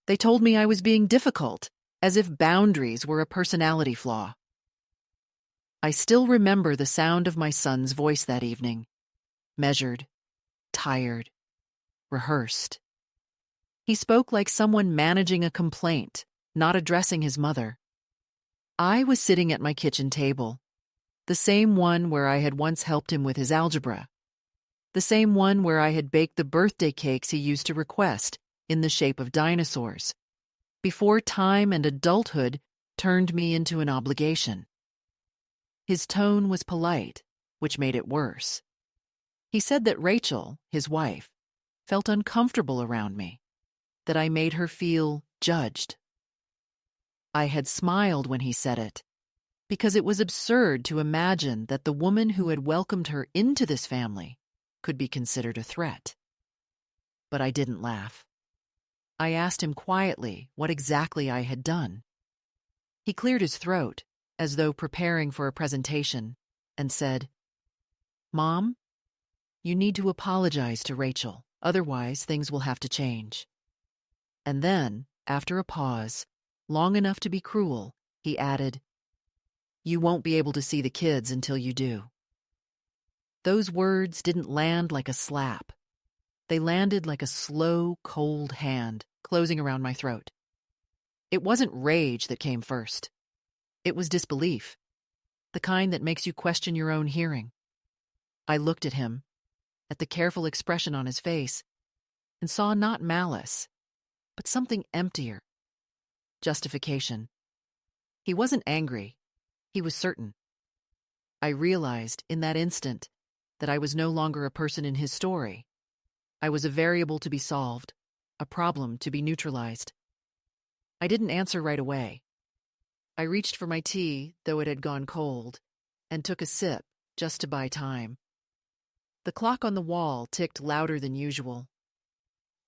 They told me I was being difficult, as if boundaries were a personality flaw. I still remember the sound of my son's voice that evening, measured, tired, rehearsed. He spoke like someone managing a complaint, not addressing his mother. I was sitting at my kitchen table, the same one where I had once helped him with his algebra, the same one where I had baked the birthday cakes he used to request in the shape of dinosaurs, before time and adulthood turned me into an obligation. His tone was polite, which made it worse. He said that Rachel, his wife, felt uncomfortable around me, that I made her feel judged. I had smiled when he said it, because it was absurd to imagine that the woman who had welcomed her into this family could be considered a threat. But I didn't laugh. I asked him quietly what exactly I had done. He cleared his throat, as though preparing for a presentation, and said, "Mom, you need to apologize to Rachel, otherwise things will have to change." And then, after a pause, long enough to be cruel, he added, "You won't be able to see the kids until you do." Those words didn't land like a slap. They landed like a slow, cold hand closing around my throat. It wasn't rage that came first. It was disbelief, the kind that makes you question your own hearing. I looked at him, at the careful expression on his face, and saw not malice, but something emptier. Justification. He wasn't angry. He was certain. I realized in that instant that I was no longer a person in his story. I was a variable to be solved, a problem to be neutralized. I didn't answer right away. I reached for my tea, though it had gone cold, and took a sip just to buy time. The clock on the wall ticked louder than usual.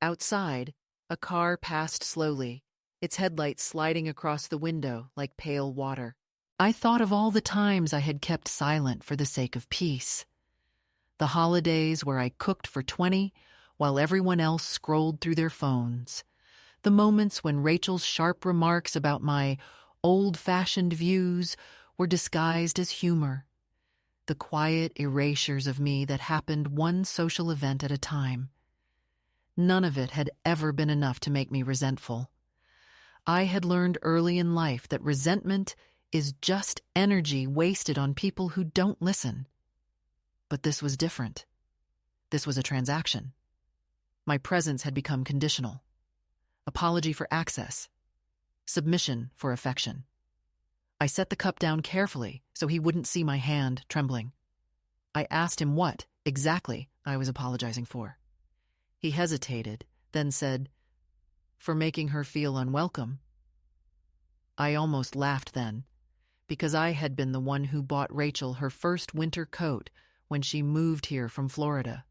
Outside, a car passed slowly, its headlights sliding across the window like pale water. I thought of all the times I had kept silent for the sake of peace. The holidays where I cooked for 20 while everyone else scrolled through their phones. The moments when Rachel's sharp remarks about my old-fashioned views were disguised as humor. The quiet erasures of me that happened one social event at a time. None of it had ever been enough to make me resentful. I had learned early in life that resentment is just energy wasted on people who don't listen. But this was different. This was a transaction. My presence had become conditional. Apology for access. Submission for affection. I set the cup down carefully so he wouldn't see my hand trembling. I asked him what, exactly, I was apologizing for. He hesitated, then said, "For making her feel unwelcome." I almost laughed then, because I had been the one who bought Rachel her first winter coat when she moved here from Florida,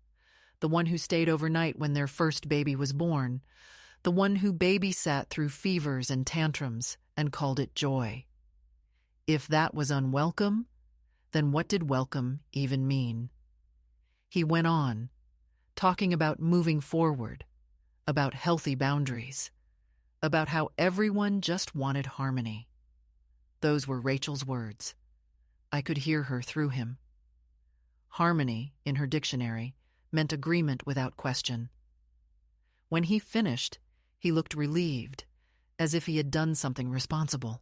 the one who stayed overnight when their first baby was born, the one who babysat through fevers and tantrums and called it joy. If that was unwelcome, then what did welcome even mean? He went on, talking about moving forward, about healthy boundaries, about how everyone just wanted harmony. Those were Rachel's words. I could hear her through him. Harmony, in her dictionary, meant agreement without question. When he finished, he looked relieved, as if he had done something responsible.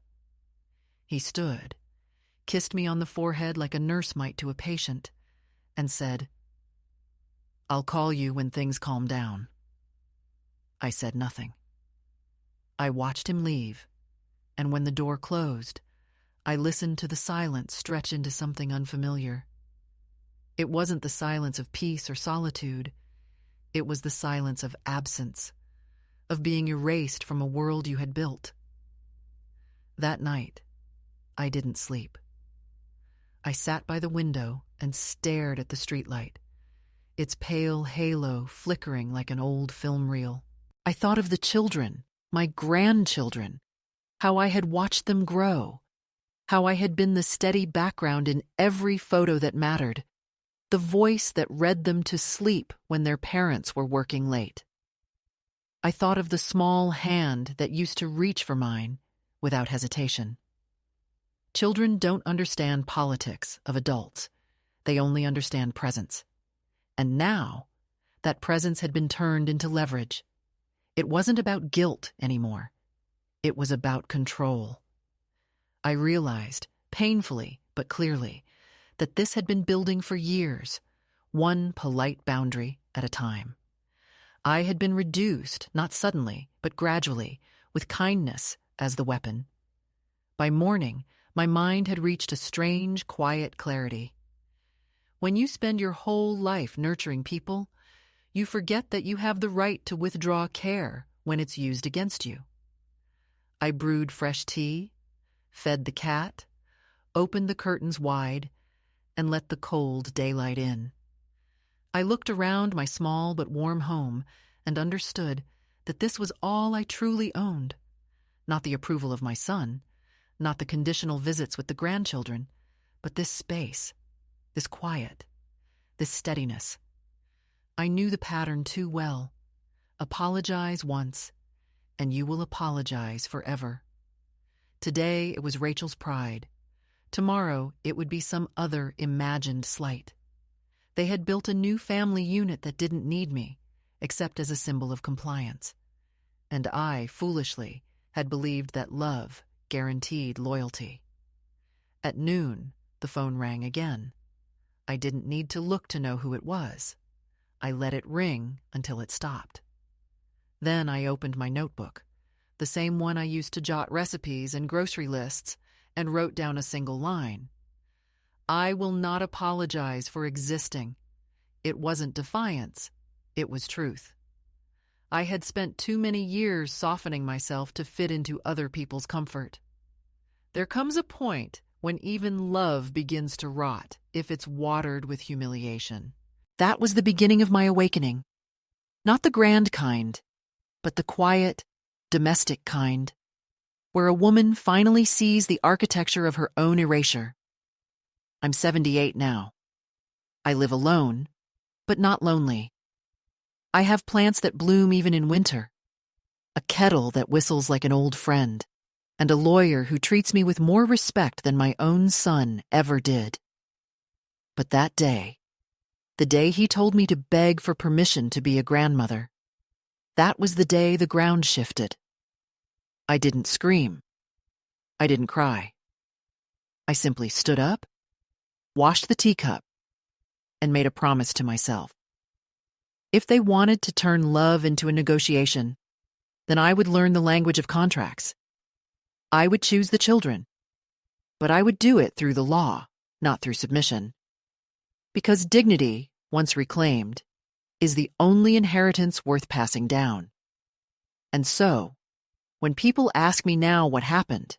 He stood, kissed me on the forehead like a nurse might to a patient, and said, "I'll call you when things calm down." I said nothing. I watched him leave, and when the door closed, I listened to the silence stretch into something unfamiliar. It wasn't the silence of peace or solitude. It was the silence of absence, of being erased from a world you had built. That night, I didn't sleep. I sat by the window and stared at the streetlight, its pale halo flickering like an old film reel. I thought of the children, my grandchildren, how I had watched them grow, how I had been the steady background in every photo that mattered, the voice that read them to sleep when their parents were working late. I thought of the small hand that used to reach for mine without hesitation. Children don't understand politics of adults. They only understand presence. And now, that presence had been turned into leverage. It wasn't about guilt anymore. It was about control. I realized, painfully but clearly, that this had been building for years, one polite boundary at a time. I had been reduced, not suddenly, but gradually, with kindness as the weapon. By morning, my mind had reached a strange, quiet clarity. When you spend your whole life nurturing people, you forget that you have the right to withdraw care when it's used against you. I brewed fresh tea, fed the cat, opened the curtains wide, and let the cold daylight in. I looked around my small but warm home and understood that this was all I truly owned. Not the approval of my son, not the conditional visits with the grandchildren, but this space, this quiet, this steadiness. I knew the pattern too well. Apologize once, and you will apologize forever. Today it was Rachel's pride. Tomorrow it would be some other imagined slight. They had built a new family unit that didn't need me, except as a symbol of compliance. And I, foolishly, had believed that love guaranteed loyalty. At noon, the phone rang again. I didn't need to look to know who it was. I let it ring until it stopped. Then I opened my notebook, the same one I used to jot recipes and grocery lists, and wrote down a single line. I will not apologize for existing. It wasn't defiance, it was truth. I had spent too many years softening myself to fit into other people's comfort. There comes a point when even love begins to rot if it's watered with humiliation. That was the beginning of my awakening. Not the grand kind, but the quiet, domestic kind, where a woman finally sees the architecture of her own erasure. I'm 78 now. I live alone, but not lonely. I have plants that bloom even in winter, a kettle that whistles like an old friend, and a lawyer who treats me with more respect than my own son ever did. But that day, the day he told me to beg for permission to be a grandmother, that was the day the ground shifted. I didn't scream. I didn't cry. I simply stood up, washed the teacup, and made a promise to myself. If they wanted to turn love into a negotiation, then I would learn the language of contracts. I would choose the children, but I would do it through the law, not through submission. Because dignity, once reclaimed, is the only inheritance worth passing down. And so, when people ask me now what happened,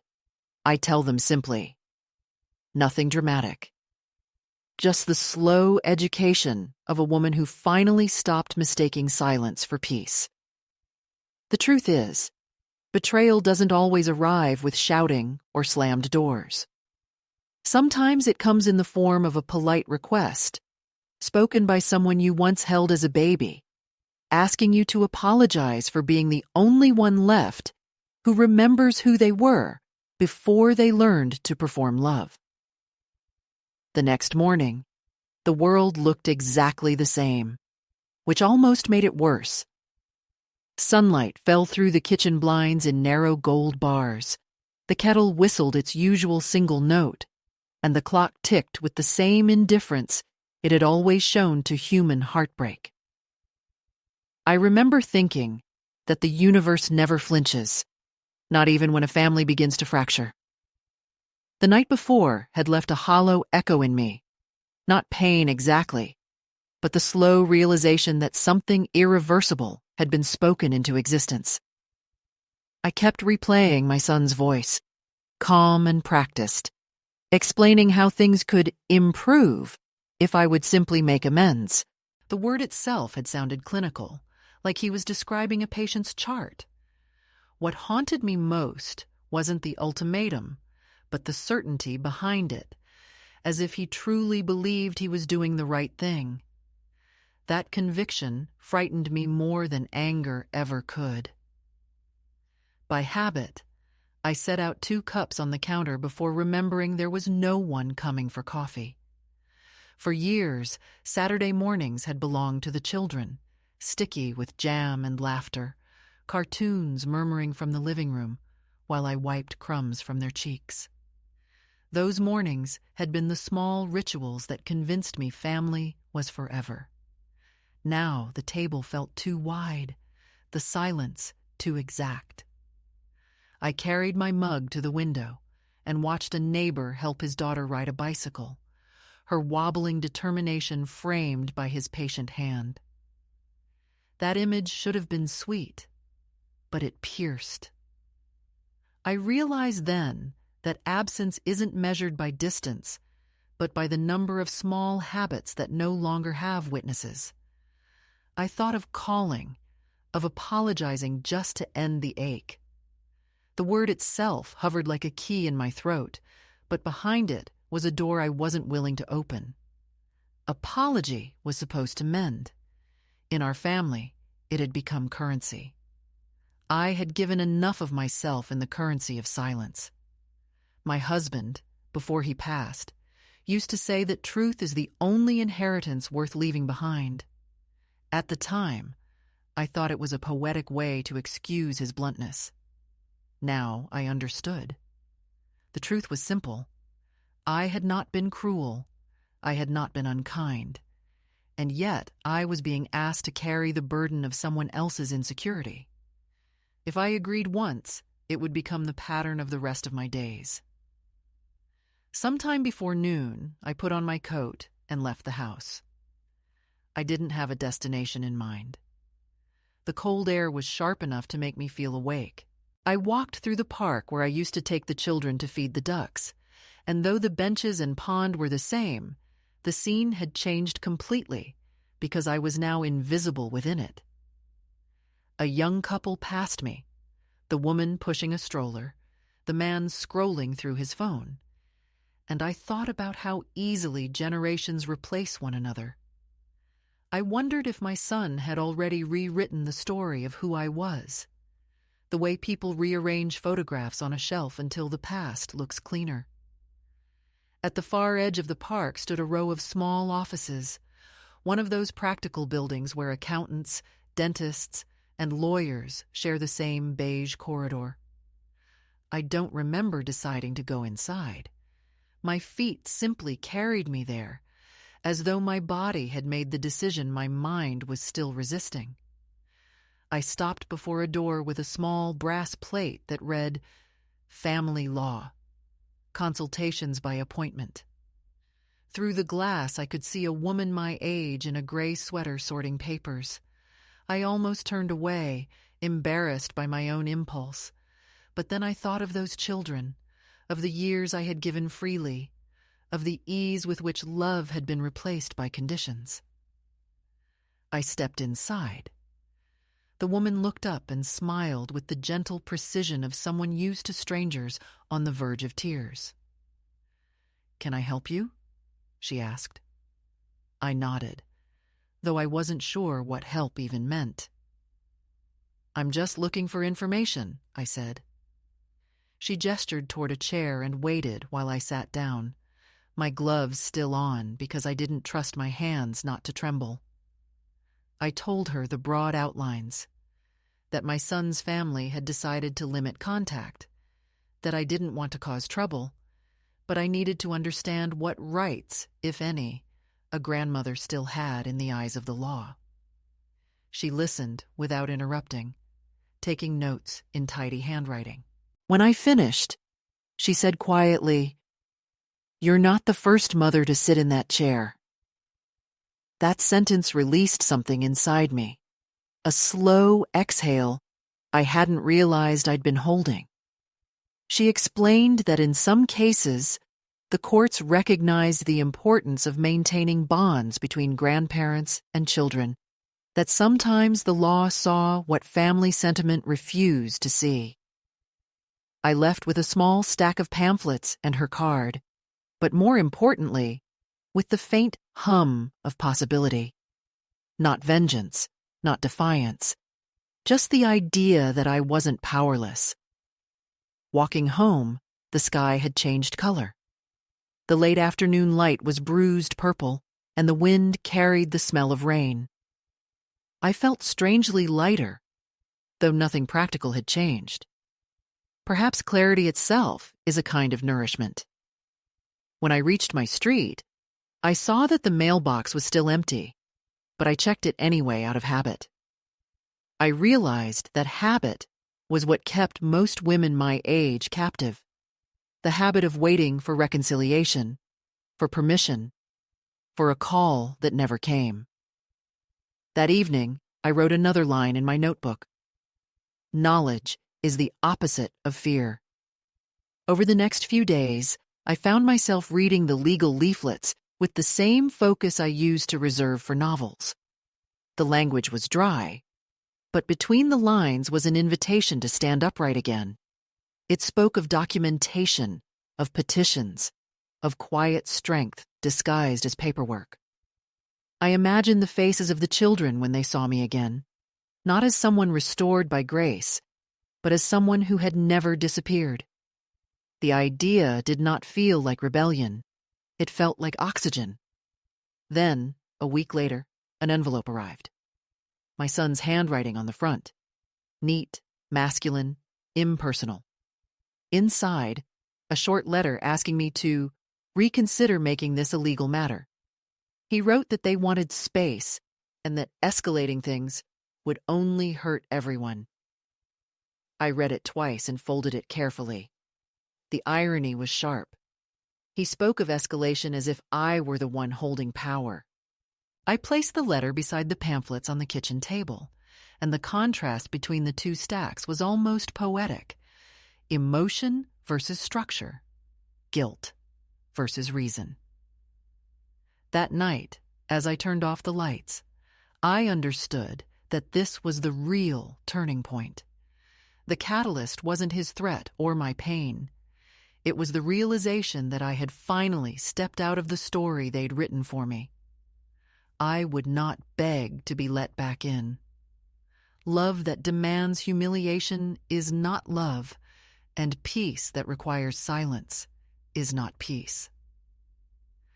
I tell them simply, nothing dramatic. Just the slow education of a woman who finally stopped mistaking silence for peace. The truth is, betrayal doesn't always arrive with shouting or slammed doors. Sometimes it comes in the form of a polite request, spoken by someone you once held as a baby, asking you to apologize for being the only one left who remembers who they were before they learned to perform love. The next morning, the world looked exactly the same, which almost made it worse. Sunlight fell through the kitchen blinds in narrow gold bars. The kettle whistled its usual single note, and the clock ticked with the same indifference it had always shown to human heartbreak. I remember thinking that the universe never flinches, not even when a family begins to fracture. The night before had left a hollow echo in me, not pain exactly, but the slow realization that something irreversible had been spoken into existence. I kept replaying my son's voice, calm and practiced, explaining how things could improve if I would simply make amends. The word itself had sounded clinical, like he was describing a patient's chart. What haunted me most wasn't the ultimatum, but the certainty behind it, as if he truly believed he was doing the right thing. That conviction frightened me more than anger ever could. By habit, I set out 2 cups on the counter before remembering there was no one coming for coffee. For years, Saturday mornings had belonged to the children, sticky with jam and laughter, cartoons murmuring from the living room, while I wiped crumbs from their cheeks. Those mornings had been the small rituals that convinced me family was forever. Now the table felt too wide, the silence too exact. I carried my mug to the window and watched a neighbor help his daughter ride a bicycle, her wobbling determination framed by his patient hand. That image should have been sweet, but it pierced. I realized then that absence isn't measured by distance, but by the number of small habits that no longer have witnesses. I thought of calling, of apologizing just to end the ache. The word itself hovered like a key in my throat, but behind it was a door I wasn't willing to open. Apology was supposed to mend. In our family, it had become currency. I had given enough of myself in the currency of silence. My husband, before he passed, used to say that truth is the only inheritance worth leaving behind. At the time, I thought it was a poetic way to excuse his bluntness. Now I understood. The truth was simple. I had not been cruel. I had not been unkind. And yet I was being asked to carry the burden of someone else's insecurity. If I agreed once, it would become the pattern of the rest of my days. Sometime before noon, I put on my coat and left the house. I didn't have a destination in mind. The cold air was sharp enough to make me feel awake. I walked through the park where I used to take the children to feed the ducks, and though the benches and pond were the same, the scene had changed completely because I was now invisible within it. A young couple passed me, the woman pushing a stroller, the man scrolling through his phone. And I thought about how easily generations replace one another. I wondered if my son had already rewritten the story of who I was, the way people rearrange photographs on a shelf until the past looks cleaner. At the far edge of the park stood a row of small offices, one of those practical buildings where accountants, dentists, and lawyers share the same beige corridor. I don't remember deciding to go inside. My feet simply carried me there, as though my body had made the decision my mind was still resisting. I stopped before a door with a small brass plate that read, "Family Law, Consultations by Appointment." Through the glass, I could see a woman my age in a gray sweater sorting papers. I almost turned away, embarrassed by my own impulse. But then I thought of those children, of the years I had given freely, of the ease with which love had been replaced by conditions. I stepped inside. The woman looked up and smiled with the gentle precision of someone used to strangers on the verge of tears. "Can I help you?" she asked. I nodded, though I wasn't sure what help even meant. "I'm just looking for information," I said. She gestured toward a chair and waited while I sat down, my gloves still on because I didn't trust my hands not to tremble. I told her the broad outlines, that my son's family had decided to limit contact, that I didn't want to cause trouble, but I needed to understand what rights, if any, a grandmother still had in the eyes of the law. She listened without interrupting, taking notes in tidy handwriting. When I finished, she said quietly, "You're not the first mother to sit in that chair." That sentence released something inside me, a slow exhale I hadn't realized I'd been holding. She explained that in some cases, the courts recognized the importance of maintaining bonds between grandparents and children, that sometimes the law saw what family sentiment refused to see. I left with a small stack of pamphlets and her card, but more importantly, with the faint hum of possibility. Not vengeance, not defiance, just the idea that I wasn't powerless. Walking home, the sky had changed color. The late afternoon light was bruised purple, and the wind carried the smell of rain. I felt strangely lighter, though nothing practical had changed. Perhaps clarity itself is a kind of nourishment. When I reached my street, I saw that the mailbox was still empty, but I checked it anyway out of habit. I realized that habit was what kept most women my age captive. The habit of waiting for reconciliation, for permission, for a call that never came. That evening, I wrote another line in my notebook. Knowledge is the opposite of fear. Over the next few days, I found myself reading the legal leaflets with the same focus I used to reserve for novels. The language was dry, but between the lines was an invitation to stand upright again. It spoke of documentation, of petitions, of quiet strength disguised as paperwork. I imagined the faces of the children when they saw me again, not as someone restored by grace, but as someone who had never disappeared. The idea did not feel like rebellion. It felt like oxygen. Then, a week later, an envelope arrived. My son's handwriting on the front. Neat, masculine, impersonal. Inside, a short letter asking me to reconsider making this a legal matter. He wrote that they wanted space and that escalating things would only hurt everyone. I read it twice and folded it carefully. The irony was sharp. He spoke of escalation as if I were the one holding power. I placed the letter beside the pamphlets on the kitchen table, and the contrast between the two stacks was almost poetic. Emotion versus structure. Guilt versus reason. That night, as I turned off the lights, I understood that this was the real turning point. The catalyst wasn't his threat or my pain. It was the realization that I had finally stepped out of the story they'd written for me. I would not beg to be let back in. Love that demands humiliation is not love, and peace that requires silence is not peace.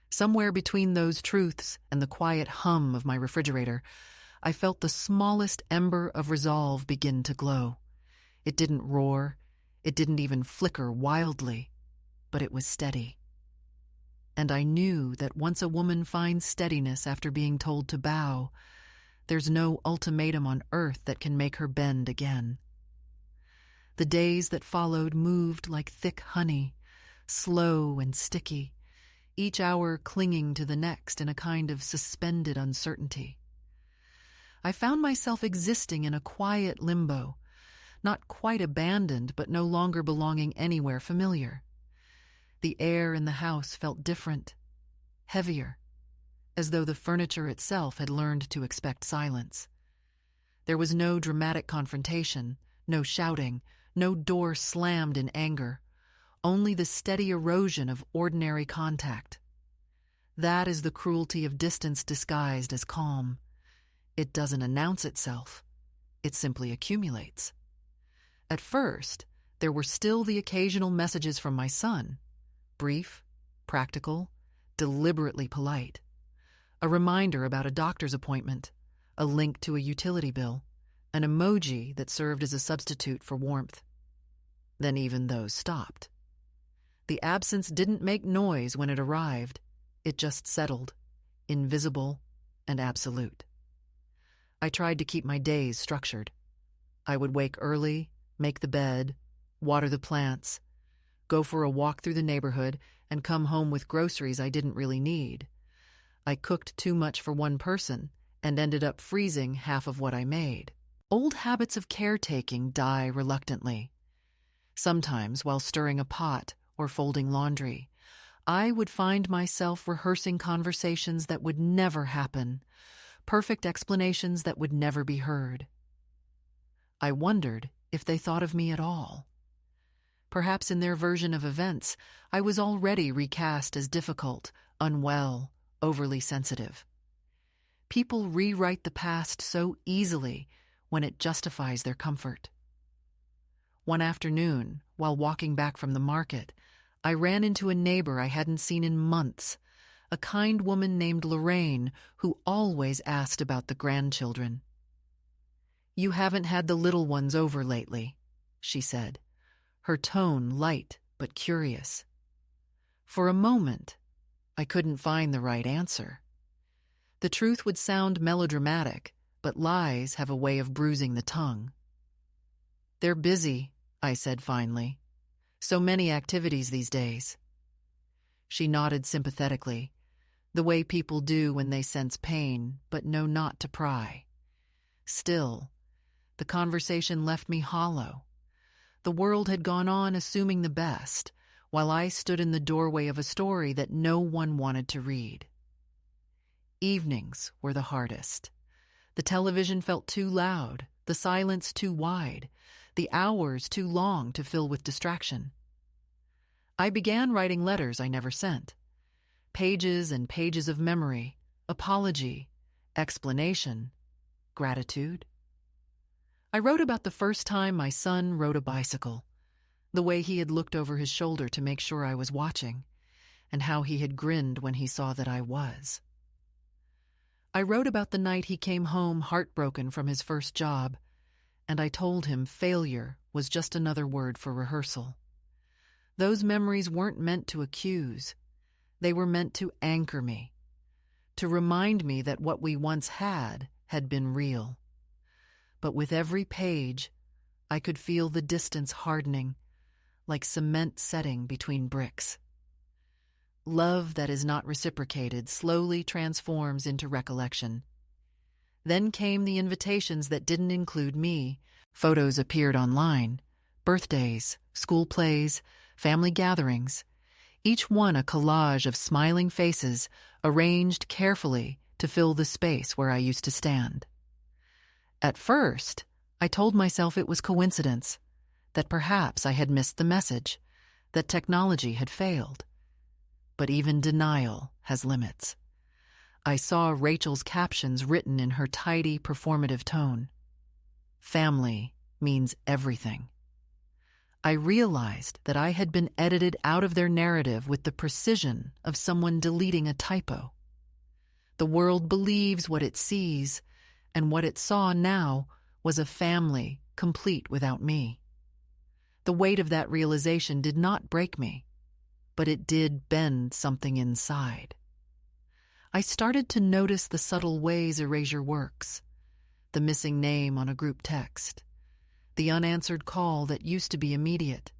Somewhere between those truths and the quiet hum of my refrigerator, I felt the smallest ember of resolve begin to glow. It didn't roar, it didn't even flicker wildly, but it was steady. And I knew that once a woman finds steadiness after being told to bow, there's no ultimatum on earth that can make her bend again. The days that followed moved like thick honey, slow and sticky, each hour clinging to the next in a kind of suspended uncertainty. I found myself existing in a quiet limbo, not quite abandoned, but no longer belonging anywhere familiar. The air in the house felt different, heavier, as though the furniture itself had learned to expect silence. There was no dramatic confrontation, no shouting, no door slammed in anger, only the steady erosion of ordinary contact. That is the cruelty of distance disguised as calm. It doesn't announce itself. It simply accumulates. At first, there were still the occasional messages from my son, brief, practical, deliberately polite. A reminder about a doctor's appointment, a link to a utility bill, an emoji that served as a substitute for warmth. Then even those stopped. The absence didn't make noise when it arrived. It just settled, invisible and absolute. I tried to keep my days structured. I would wake early, make the bed, water the plants, go for a walk through the neighborhood, and come home with groceries I didn't really need. I cooked too much for one person and ended up freezing half of what I made. Old habits of caretaking die reluctantly. Sometimes, while stirring a pot or folding laundry, I would find myself rehearsing conversations that would never happen, perfect explanations that would never be heard. I wondered if they thought of me at all. Perhaps in their version of events, I was already recast as difficult, unwell, overly sensitive. People rewrite the past so easily when it justifies their comfort. One afternoon, while walking back from the market, I ran into a neighbor I hadn't seen in months, a kind woman named Lorraine who always asked about the grandchildren. "You haven't had the little ones over lately," she said, her tone light but curious. For a moment, I couldn't find the right answer. The truth would sound melodramatic, but lies have a way of bruising the tongue. "They're busy," I said finally. "So many activities these days." She nodded sympathetically, the way people do when they sense pain but know not to pry. Still, the conversation left me hollow. The world had gone on assuming the best, while I stood in the doorway of a story that no one wanted to read. Evenings were the hardest. The television felt too loud, the silence too wide, the hours too long to fill with distraction. I began writing letters I never sent. Pages and pages of memory, apology, explanation, gratitude. I wrote about the first time my son rode a bicycle, the way he had looked over his shoulder to make sure I was watching, and how he had grinned when he saw that I was. I wrote about the night he came home heartbroken from his first job, and I told him failure was just another word for rehearsal. Those memories weren't meant to accuse. They were meant to anchor me, to remind me that what we once had been real. But with every page, I could feel the distance hardening, like cement setting between bricks. Love that is not reciprocated slowly transforms into recollection. Then came the invitations that didn't include me. Photos appeared online, birthdays, school plays, family gatherings, each one a collage of smiling faces arranged carefully to fill the space where I used to stand. At first, I told myself it was coincidence, that perhaps I had missed the message, that technology had failed. But even denial has limits. I saw Rachel's captions written in her tidy, performative tone. Family means everything. I realized that I had been edited out of their narrative with the precision of someone deleting a typo. The world believes what it sees, and what it saw now was a family complete without me. The weight of that realization did not break me, but it did bend something inside. I started to notice the subtle ways erasure works, the missing name on a group text, the unanswered call that used to be immediate,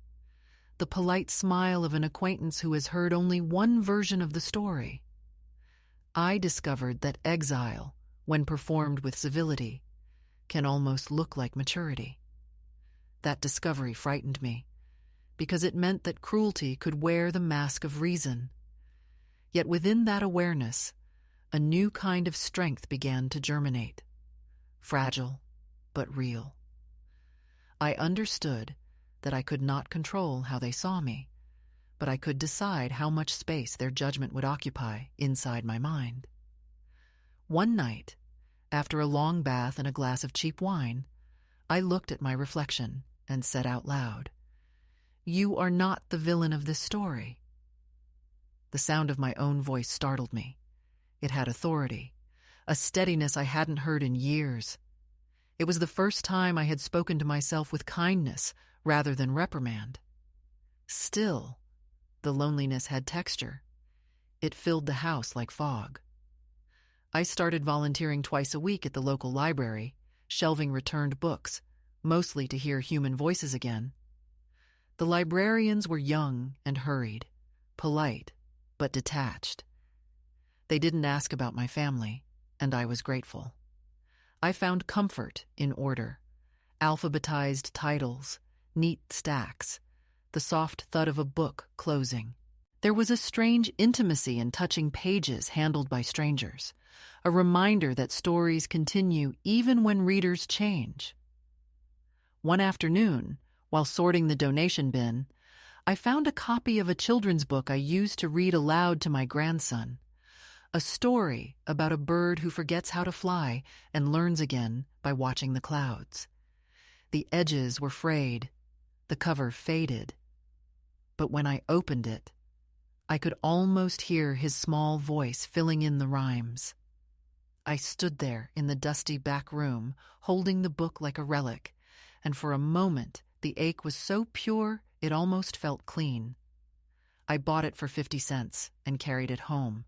the polite smile of an acquaintance who has heard only one version of the story. I discovered that exile, when performed with civility, can almost look like maturity. That discovery frightened me, because it meant that cruelty could wear the mask of reason. Yet within that awareness, a new kind of strength began to germinate, fragile but real. I understood that I could not control how they saw me, but I could decide how much space their judgment would occupy inside my mind. One night, after a long bath and a glass of cheap wine, I looked at my reflection and said out loud, "You are not the villain of this story." The sound of my own voice startled me. It had authority, a steadiness I hadn't heard in years. It was the first time I had spoken to myself with kindness rather than reprimand. Still, the loneliness had texture. It filled the house like fog. I started volunteering twice a week at the local library, shelving returned books, mostly to hear human voices again. The librarians were young and hurried, polite, but detached. They didn't ask about my family, and I was grateful. I found comfort in order, alphabetized titles, neat stacks, the soft thud of a book closing. There was a strange intimacy in touching pages handled by strangers, a reminder that stories continue even when readers change. One afternoon, while sorting the donation bin, I found a copy of a children's book I used to read aloud to my grandson, A story about a bird who forgets how to fly and learns again by watching the clouds. The edges were frayed, the cover faded, but when I opened it, I could almost hear his small voice filling in the rhymes. I stood there in the dusty back room, holding the book like a relic, and for a moment the ache was so pure it almost felt clean. I bought it for 50 cents and carried it home,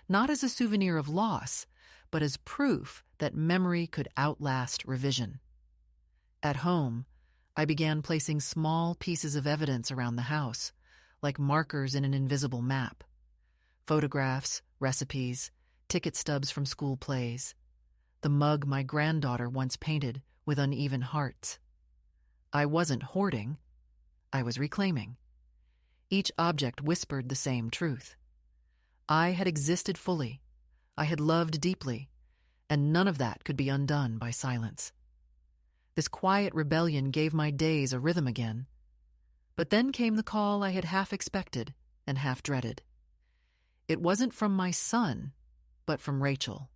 not as a souvenir of loss, but as proof that memory could outlast revision. At home, I began placing small pieces of evidence around the house, like markers in an invisible map. Photographs, recipes, ticket stubs from school plays, the mug my granddaughter once painted with uneven hearts. I wasn't hoarding, I was reclaiming. Each object whispered the same truth. I had existed fully, I had loved deeply, and none of that could be undone by silence. This quiet rebellion gave my days a rhythm again. But then came the call I had half expected and half dreaded. It wasn't from my son, but from Rachel.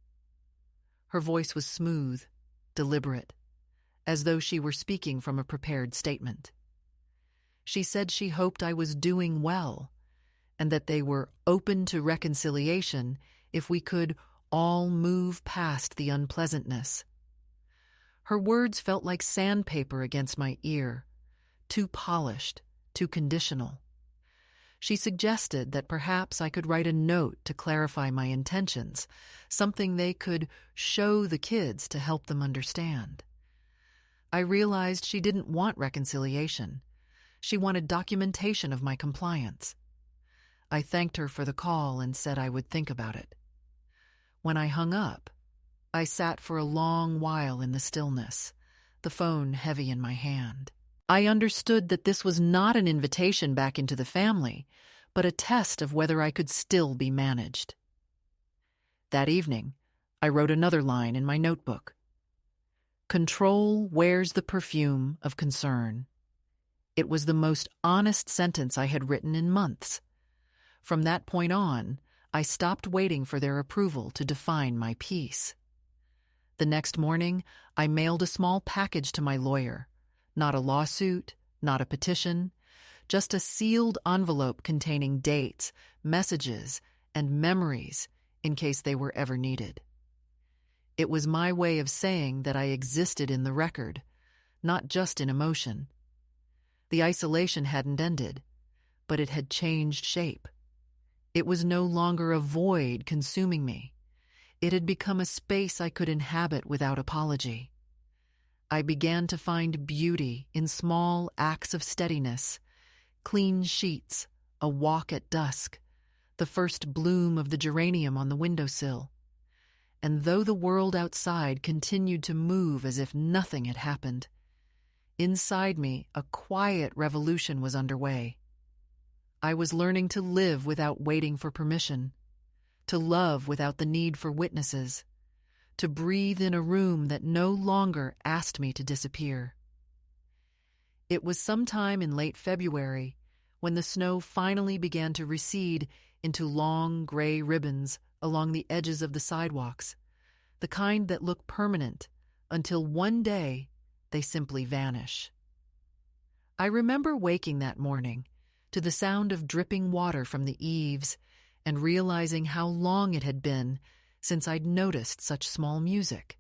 Her voice was smooth, deliberate, as though she were speaking from a prepared statement. She said she hoped I was doing well, and that they were open to reconciliation if we could all move past the unpleasantness. Her words felt like sandpaper against my ear, too polished, too conditional. She suggested that perhaps I could write a note to clarify my intentions, something they could show the kids to help them understand. I realized she didn't want reconciliation. She wanted documentation of my compliance. I thanked her for the call and said I would think about it. When I hung up, I sat for a long while in the stillness, the phone heavy in my hand. I understood that this was not an invitation back into the family, but a test of whether I could still be managed. That evening, I wrote another line in my notebook. Control wears the perfume of concern. It was the most honest sentence I had written in months. From that point on, I stopped waiting for their approval to define my peace. The next morning, I mailed a small package to my lawyer. Not a lawsuit, not a petition, just a sealed envelope containing dates, messages, and memories in case they were ever needed. It was my way of saying that I existed in the record, not just in emotion. The isolation hadn't ended, but it had changed shape. It was no longer a void consuming me. It had become a space I could inhabit without apology. I began to find beauty in small acts of steadiness, clean sheets, a walk at dusk, the first bloom of the geranium on the windowsill. And though the world outside continued to move as if nothing had happened, inside me a quiet revolution was underway. I was learning to live without waiting for permission, to love without the need for witnesses, to breathe in a room that no longer asked me to disappear. It was sometime in late February when the snow finally began to recede into long gray ribbons along the edges of the sidewalks, the kind that look permanent until one day they simply vanish. I remember waking that morning to the sound of dripping water from the eaves and realizing how long it had been since I'd noticed such small music.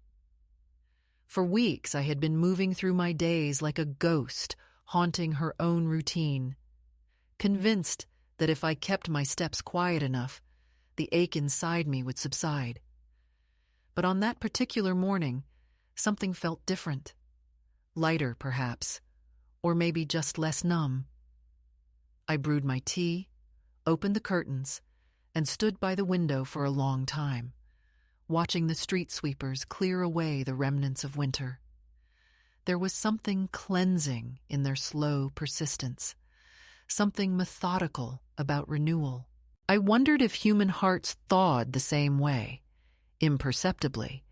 For weeks I had been moving through my days like a ghost haunting her own routine, convinced that if I kept my steps quiet enough, the ache inside me would subside. But on that particular morning, something felt different. Lighter, perhaps, or maybe just less numb. I brewed my tea, opened the curtains, and stood by the window for a long time, watching the street sweepers clear away the remnants of winter. There was something cleansing in their slow persistence, something methodical about renewal. I wondered if human hearts thawed the same way, imperceptibly,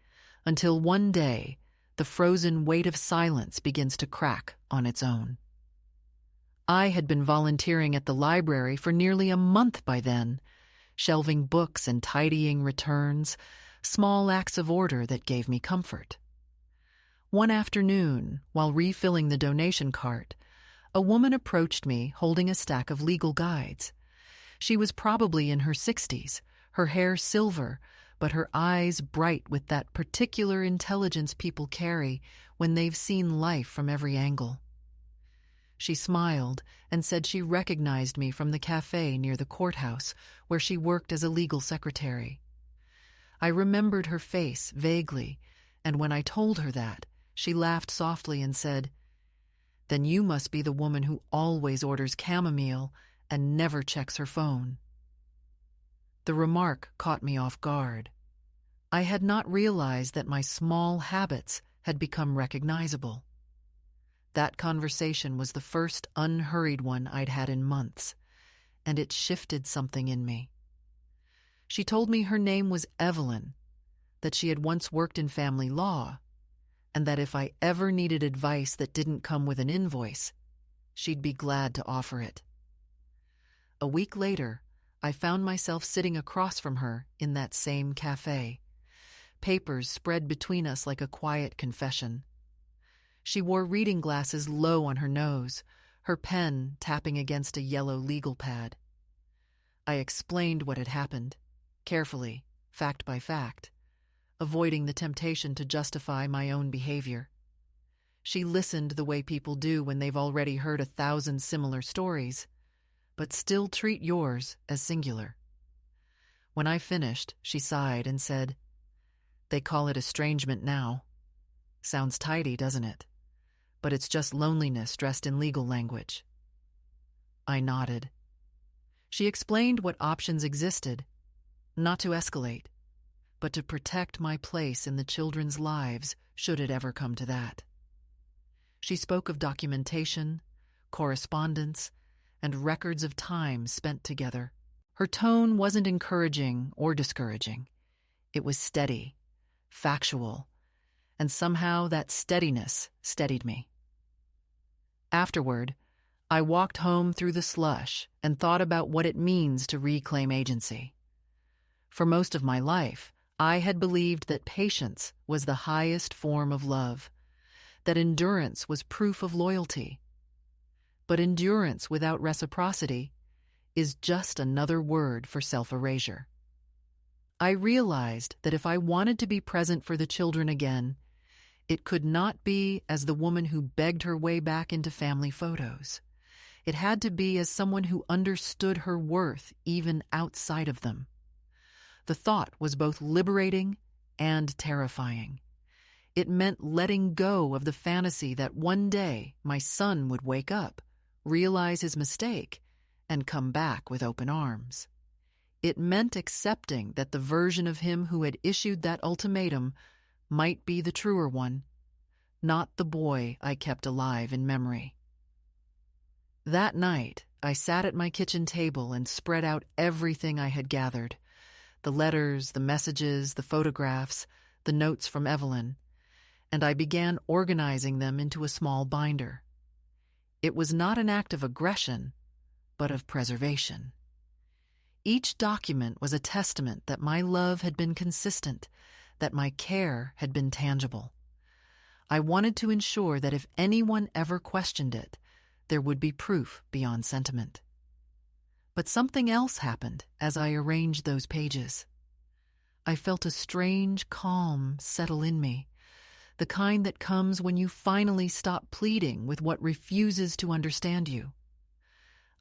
until one day the frozen weight of silence begins to crack on its own. I had been volunteering at the library for nearly a month by then, shelving books and tidying returns, small acts of order that gave me comfort. One afternoon, while refilling the donation cart, a woman approached me holding a stack of legal guides. She was probably in her 60s, her hair silver, but her eyes bright with that particular intelligence people carry when they've seen life from every angle. She smiled and said she recognized me from the cafe near the courthouse where she worked as a legal secretary. I remembered her face vaguely, and when I told her that, she laughed softly and said, "Then you must be the woman who always orders chamomile and never checks her phone." The remark caught me off guard. I had not realized that my small habits had become recognizable. That conversation was the first unhurried one I'd had in months, and it shifted something in me. She told me her name was Evelyn, that she had once worked in family law, and that if I ever needed advice that didn't come with an invoice, she'd be glad to offer it. A week later, I found myself sitting across from her in that same cafe, papers spread between us like a quiet confession. She wore reading glasses low on her nose, her pen tapping against a yellow legal pad. I explained what had happened, carefully, fact by fact, avoiding the temptation to justify my own behavior. She listened the way people do when they've already heard 1,000 similar stories, but still treat yours as singular. When I finished, she sighed and said, "They call it estrangement now. Sounds tidy, doesn't it? But it's just loneliness dressed in legal language." I nodded. She explained what options existed, not to escalate, but to protect my place in the children's lives should it ever come to that. She spoke of documentation, correspondence, and records of time spent together. Her tone wasn't encouraging or discouraging. It was steady, factual, and somehow that steadiness steadied me. Afterward, I walked home through the slush and thought about what it means to reclaim agency. For most of my life, I had believed that patience was the highest form of love, that endurance was proof of loyalty. But endurance without reciprocity is just another word for self-erasure. I realized that if I wanted to be present for the children again, it could not be as the woman who begged her way back into family photos. It had to be as someone who understood her worth even outside of them. The thought was both liberating and terrifying. It meant letting go of the fantasy that one day my son would wake up, realize his mistake, and come back with open arms. It meant accepting that the version of him who had issued that ultimatum might be the truer one, not the boy I kept alive in memory. That night, I sat at my kitchen table and spread out everything I had gathered: the letters, the messages, the photographs, the notes from Evelyn, and I began organizing them into a small binder. It was not an act of aggression, but of preservation. Each document was a testament that my love had been consistent, that my care had been tangible. I wanted to ensure that if anyone ever questioned it, there would be proof beyond sentiment. But something else happened as I arranged those pages. I felt a strange calm settle in me, the kind that comes when you finally stop pleading with what refuses to understand you.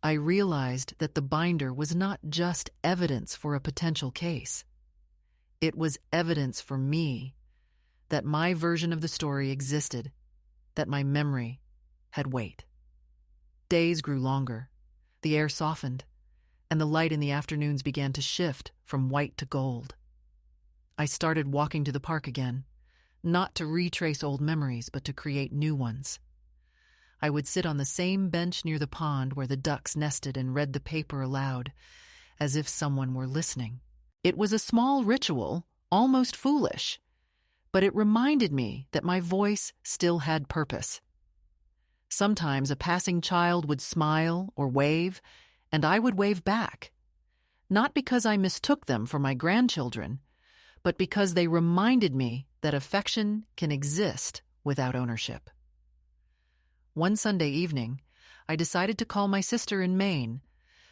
I realized that the binder was not just evidence for a potential case. It was evidence for me, that my version of the story existed, that my memory had weight. Days grew longer, the air softened, and the light in the afternoons began to shift from white to gold. I started walking to the park again, not to retrace old memories, but to create new ones. I would sit on the same bench near the pond where the ducks nested and read the paper aloud, as if someone were listening. It was a small ritual, almost foolish, but it reminded me that my voice still had purpose. Sometimes a passing child would smile or wave, and I would wave back. not because I mistook them for my grandchildren, but because they reminded me that affection can exist without ownership. One Sunday evening, I decided to call my sister in Maine,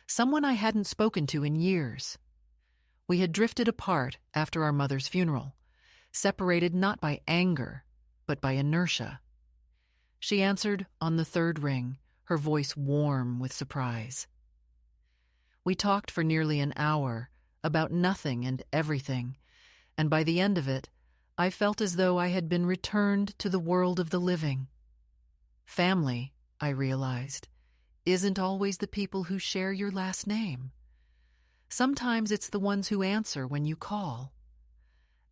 someone I hadn't spoken to in years. We had drifted apart after our mother's funeral, separated not by anger, but by inertia. She answered on the third ring, her voice warm with surprise. We talked for nearly an hour about nothing and everything, and by the end of it, I felt as though I had been returned to the world of the living. Family, I realized, isn't always the people who share your last name. Sometimes it's the ones who answer when you call,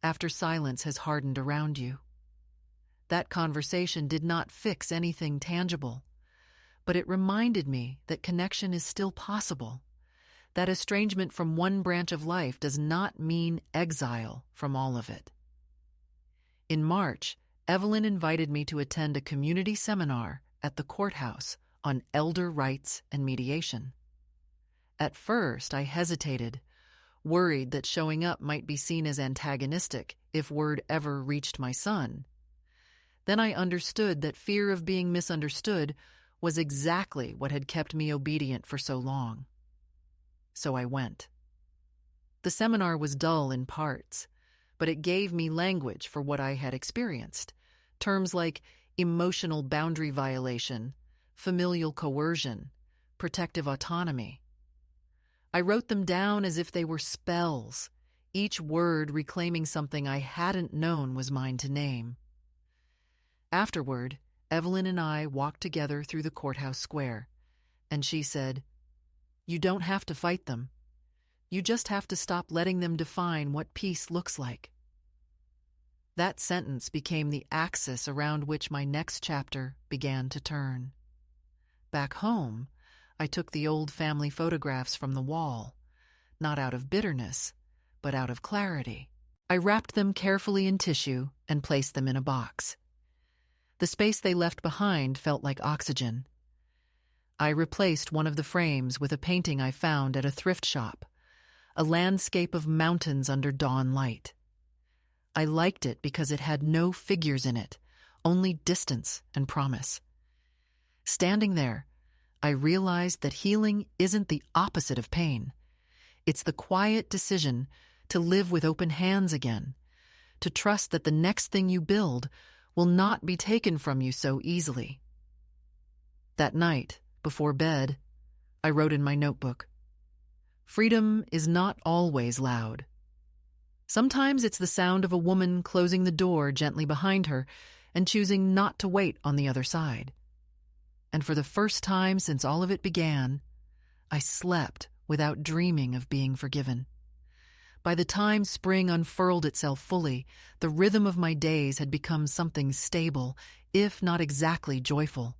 after silence has hardened around you. That conversation did not fix anything tangible, but it reminded me that connection is still possible, that estrangement from one branch of life does not mean exile from all of it. In March, Evelyn invited me to attend a community seminar at the courthouse on elder rights and mediation. At first, I hesitated, worried that showing up might be seen as antagonistic if word ever reached my son. Then I understood that fear of being misunderstood was exactly what had kept me obedient for so long. So I went. The seminar was dull in parts, but it gave me language for what I had experienced. Terms like emotional boundary violation, familial coercion, protective autonomy. I wrote them down as if they were spells, each word reclaiming something I hadn't known was mine to name. Afterward, Evelyn and I walked together through the courthouse square, and she said, "You don't have to fight them. You just have to stop letting them define what peace looks like." That sentence became the axis around which my next chapter began to turn. Back home, I took the old family photographs from the wall, not out of bitterness, but out of clarity. I wrapped them carefully in tissue and placed them in a box. The space they left behind felt like oxygen. I replaced one of the frames with a painting I found at a thrift shop, a landscape of mountains under dawn light. I liked it because it had no figures in it, only distance and promise. Standing there, I realized that healing isn't the opposite of pain. It's the quiet decision to live with open hands again, to trust that the next thing you build will not be taken from you so easily. That night, before bed, I wrote in my notebook, "Freedom is not always loud. Sometimes it's the sound of a woman closing the door gently behind her and choosing not to wait on the other side." And for the first time since all of it began, I slept without dreaming of being forgiven. By the time spring unfurled itself fully, the rhythm of my days had become something stable, if not exactly joyful.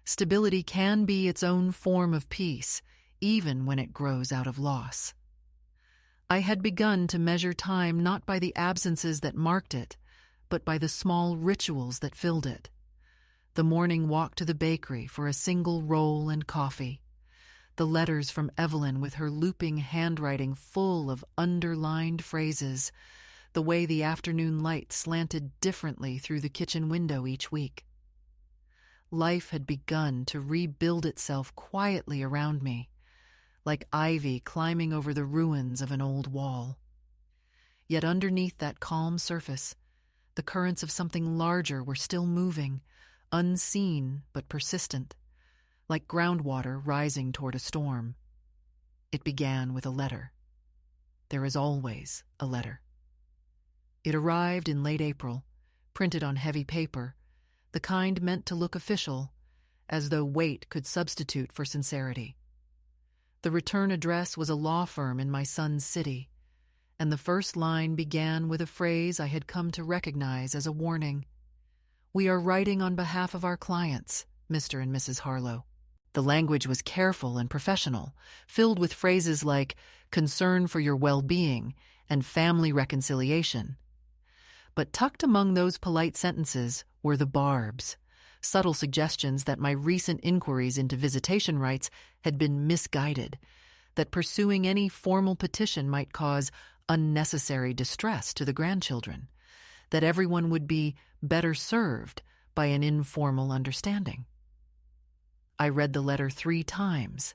Stability can be its own form of peace, even when it grows out of loss. I had begun to measure time not by the absences that marked it, but by the small rituals that filled it. The morning walk to the bakery for a single roll and coffee. The letters from Evelyn with her looping handwriting full of underlined phrases, the way the afternoon light slanted differently through the kitchen window each week. Life had begun to rebuild itself quietly around me, like ivy climbing over the ruins of an old wall. Yet underneath that calm surface, the currents of something larger were still moving, unseen but persistent, like groundwater rising toward a storm. It began with a letter. There is always a letter. It arrived in late April, printed on heavy paper, the kind meant to look official, as though weight could substitute for sincerity. The return address was a law firm in my son's city, and the first line began with a phrase I had come to recognize as a warning. "We are writing on behalf of our clients, Mr. and Mrs. Harlow." The language was careful and professional, filled with phrases like concern for your well-being and family reconciliation. But tucked among those polite sentences were the barbs, subtle suggestions that my recent inquiries into visitation rights had been misguided, that pursuing any formal petition might cause unnecessary distress to the grandchildren, that everyone would be better served by an informal understanding. I read the letter 3 times,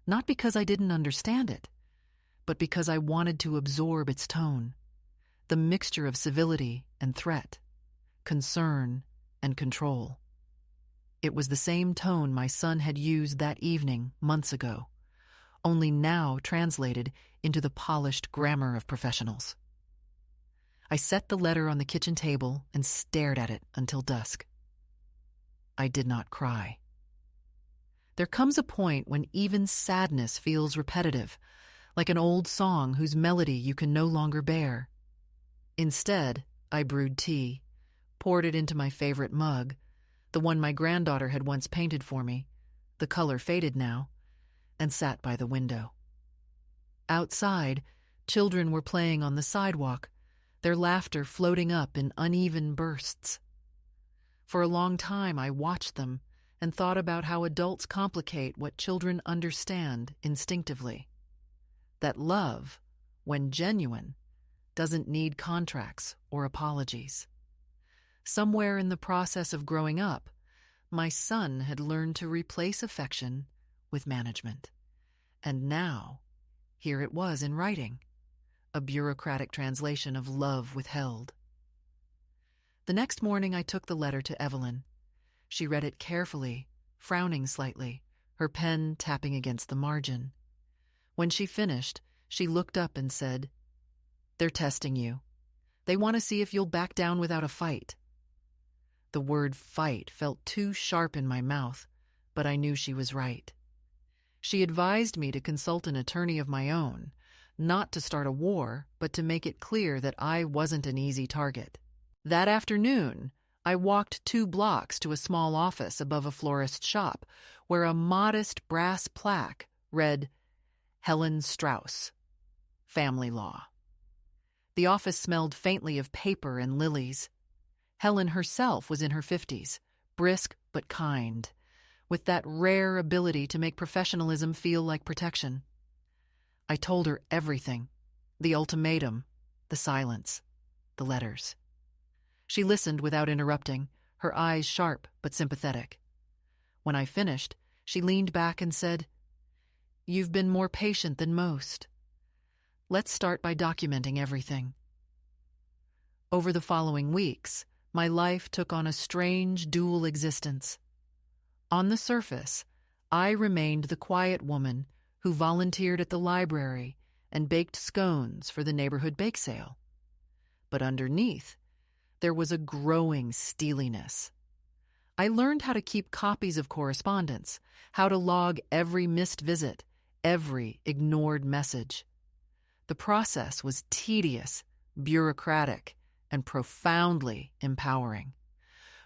not because I didn't understand it, but because I wanted to absorb its tone, the mixture of civility and threat, concern and control. It was the same tone my son had used that evening months ago, only now translated into the polished grammar of professionals. I set the letter on the kitchen table and stared at it until dusk. I did not cry. There comes a point when even sadness feels repetitive, like an old song whose melody you can no longer bear. Instead, I brewed tea, poured it into my favorite mug, the one my granddaughter had once painted for me, the color faded now, and sat by the window. Outside, children were playing on the sidewalk, their laughter floating up in uneven bursts. For a long time I watched them and thought about how adults complicate what children understand instinctively. That love, when genuine, doesn't need contracts or apologies. Somewhere in the process of growing up, my son had learned to replace affection with management. And now, here it was in writing, a bureaucratic translation of love withheld. The next morning I took the letter to Evelyn. She read it carefully, frowning slightly, her pen tapping against the margin. When she finished, she looked up and said, "They're testing you. They want to see if you'll back down without a fight." The word fight felt too sharp in my mouth, but I knew she was right. She advised me to consult an attorney of my own, not to start a war, but to make it clear that I wasn't an easy target. That afternoon, I walked 2 blocks to a small office above a florist's shop, where a modest brass plaque read, "Helen Strauss, Family Law." The office smelled faintly of paper and lilies. Helen herself was in her 50s, brisk but kind, with that rare ability to make professionalism feel like protection. I told her everything, the ultimatum, the silence, the letters. She listened without interrupting, her eyes sharp but sympathetic. When I finished, she leaned back and said, "You've been more patient than most. Let's start by documenting everything." Over the following weeks, my life took on a strange dual existence. On the surface, I remained the quiet woman who volunteered at the library and baked scones for the neighborhood bake sale. But underneath, there was a growing steeliness. I learned how to keep copies of correspondence, how to log every missed visit, every ignored message. The process was tedious, bureaucratic, and profoundly empowering.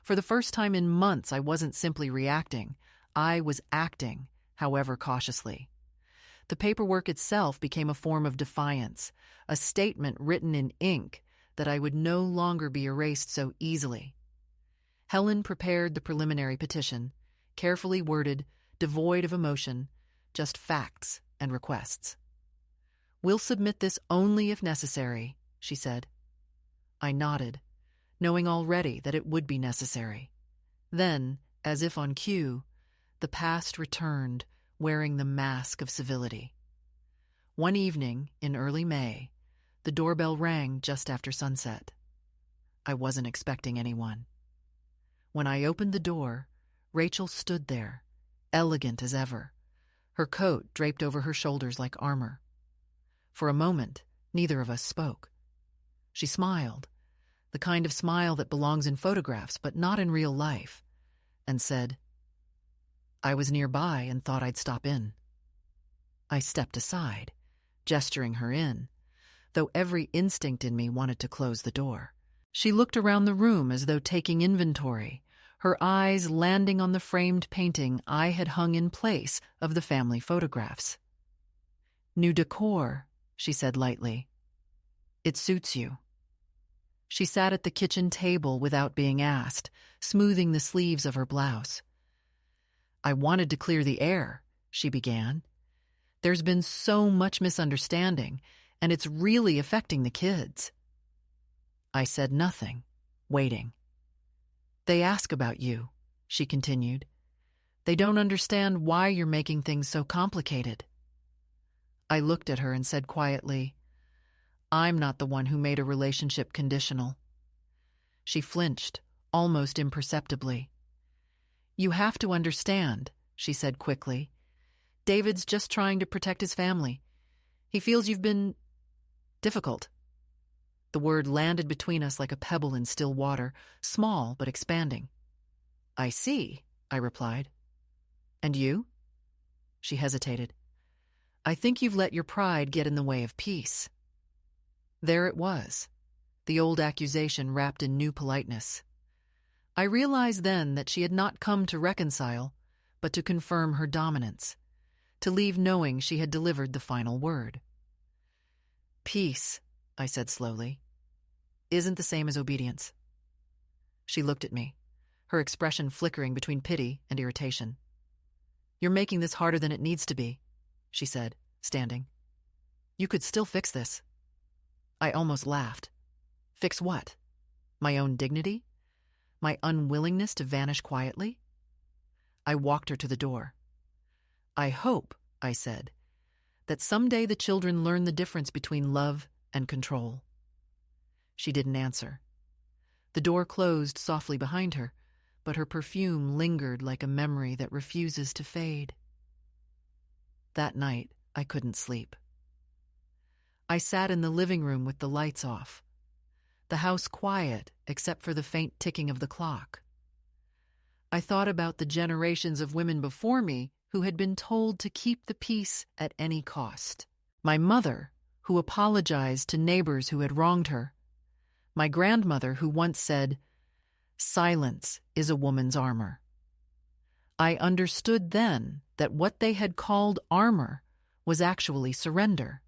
For the first time in months, I wasn't simply reacting. I was acting, however cautiously. The paperwork itself became a form of defiance, a statement written in ink that I would no longer be erased so easily. Helen prepared the preliminary petition, carefully worded, devoid of emotion, just facts and requests. "We'll submit this only if necessary," she said. I nodded, knowing already that it would be necessary. Then, as if on cue, the past returned, wearing the mask of civility. One evening, in early May, the doorbell rang just after sunset. I wasn't expecting anyone. When I opened the door, Rachel stood there, elegant as ever, her coat draped over her shoulders like armor. For a moment, neither of us spoke. She smiled, the kind of smile that belongs in photographs but not in real life, and said, "I was nearby and thought I'd stop in." I stepped aside, gesturing her in, though every instinct in me wanted to close the door. She looked around the room as though taking inventory, her eyes landing on the framed painting I had hung in place of the family photographs. "New decor," she said lightly. "It suits you." She sat at the kitchen table without being asked, smoothing the sleeves of her blouse. "I wanted to clear the air," she began. There's been so much misunderstanding, and it's really affecting the kids." I said nothing, waiting. "They ask about you," she continued. "They don't understand why you're making things so complicated." I looked at her and said quietly, "I'm not the one who made a relationship conditional." She flinched, almost imperceptibly. "You have to understand," she said quickly. "David's just trying to protect his family. He feels you've been difficult." The word landed between us like a pebble in still water, small but expanding. "I see," I replied. "And you?" She hesitated. "I think you've let your pride get in the way of peace." There it was, the old accusation wrapped in new politeness. I realized then that she had not come to reconcile, but to confirm her dominance, to leave knowing she had delivered the final word. "Peace," I said slowly, "isn't the same as obedience." She looked at me, her expression flickering between pity and irritation. "You're making this harder than it needs to be," she said, standing. "You could still fix this." I almost laughed. Fix what? My own dignity? My unwillingness to vanish quietly? I walked her to the door. "I hope," I said, "that someday the children learn the difference between love and control." She didn't answer. The door closed softly behind her, but her perfume lingered like a memory that refuses to fade. That night, I couldn't sleep. I sat in the living room with the lights off, the house quiet except for the faint ticking of the clock. I thought about the generations of women before me who had been told to keep the peace at any cost. My mother, who apologized to neighbors who had wronged her. My grandmother, who once said, "Silence is a woman's armor." I understood then that what they had called armor was actually surrender.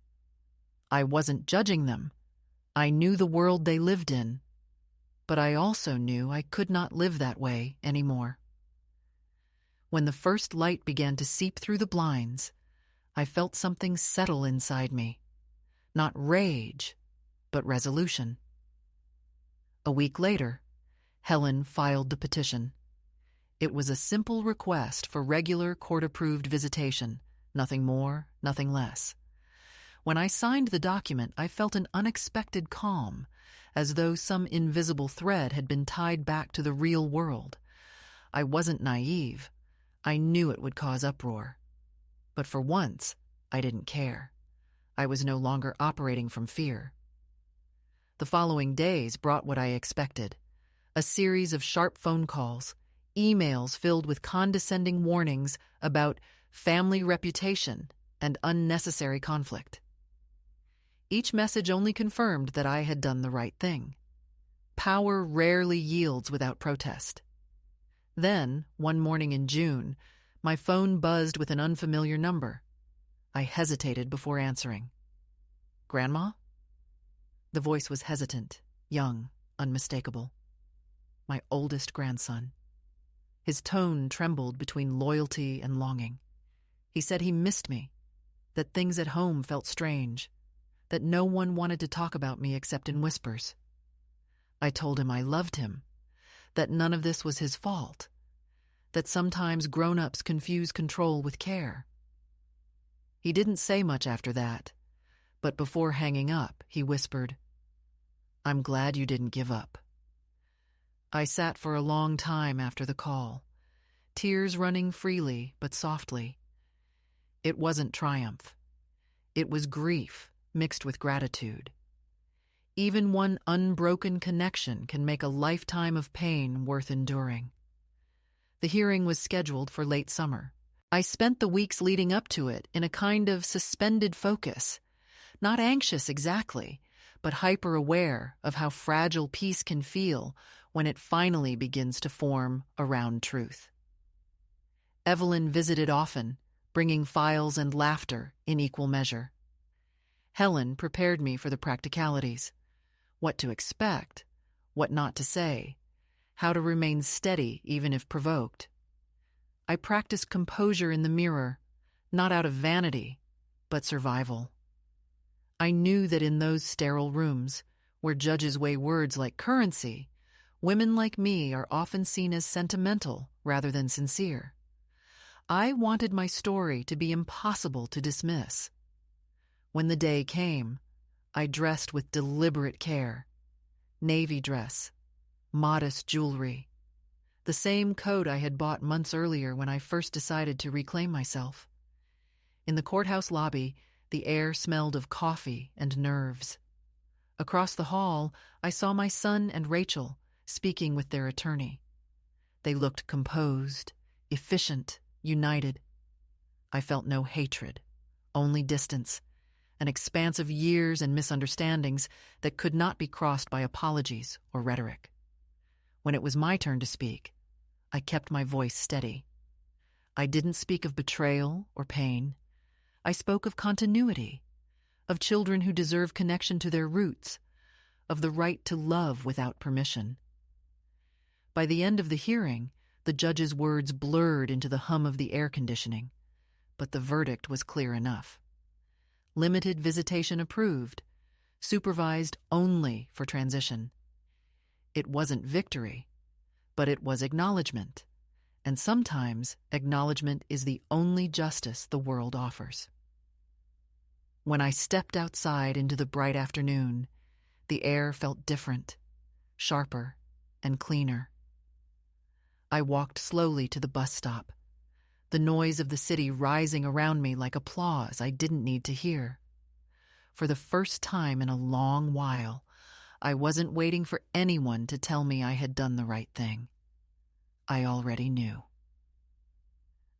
I wasn't judging them. I knew the world they lived in, but I also knew I could not live that way anymore. When the first light began to seep through the blinds, I felt something settle inside me. Not rage, but resolution. A week later, Helen filed the petition. It was a simple request for regular court-approved visitation, nothing more, nothing less. When I signed the document, I felt an unexpected calm, as though some invisible thread had been tied back to the real world. I wasn't naive. I knew it would cause uproar. But for once, I didn't care. I was no longer operating from fear. The following days brought what I expected: a series of sharp phone calls, emails filled with condescending warnings about family reputation and unnecessary conflict. Each message only confirmed that I had done the right thing. Power rarely yields without protest. Then, one morning in June, my phone buzzed with an unfamiliar number. I hesitated before answering. "Grandma?" The voice was hesitant, young, unmistakable. My oldest grandson. His tone trembled between loyalty and longing. He said he missed me, that things at home felt strange, that no one wanted to talk about me except in whispers. I told him I loved him, that none of this was his fault, that sometimes grown-ups confuse control with care. He didn't say much after that, but before hanging up, he whispered, "I'm glad you didn't give up." I sat for a long time after the call, tears running freely but softly. It wasn't triumph. It was grief mixed with gratitude. Even one unbroken connection can make a lifetime of pain worth enduring. The hearing was scheduled for late summer. I spent the weeks leading up to it in a kind of suspended focus, not anxious exactly, but hyper-aware of how fragile peace can feel when it finally begins to form around truth. Evelyn visited often, bringing files and laughter in equal measure. Helen prepared me for the practicalities: what to expect, what not to say, how to remain steady even if provoked. I practiced composure in the mirror, not out of vanity, but survival. I knew that in those sterile rooms, where judges weigh words like currency, women like me are often seen as sentimental rather than sincere. I wanted my story to be impossible to dismiss. When the day came, I dressed with deliberate care. Navy dress, modest jewelry, the same coat I had bought months earlier when I first decided to reclaim myself. In the courthouse lobby, the air smelled of coffee and nerves. Across the hall, I saw my son and Rachel speaking with their attorney. They looked composed, efficient, united. I felt no hatred, only distance, an expanse of years and misunderstandings that could not be crossed by apologies or rhetoric. When it was my turn to speak, I kept my voice steady. I didn't speak of betrayal or pain. I spoke of continuity, of children who deserve connection to their roots, of the right to love without permission. By the end of the hearing, the judge's words blurred into the hum of the air conditioning, but the verdict was clear enough. Limited visitation approved, supervised only for transition. It wasn't victory, but it was acknowledgement, and sometimes acknowledgement is the only justice the world offers. When I stepped outside into the bright afternoon, the air felt different, sharper, and cleaner. I walked slowly to the bus stop, the noise of the city rising around me like applause I didn't need to hear. For the first time in a long while, I wasn't waiting for anyone to tell me I had done the right thing. I already knew.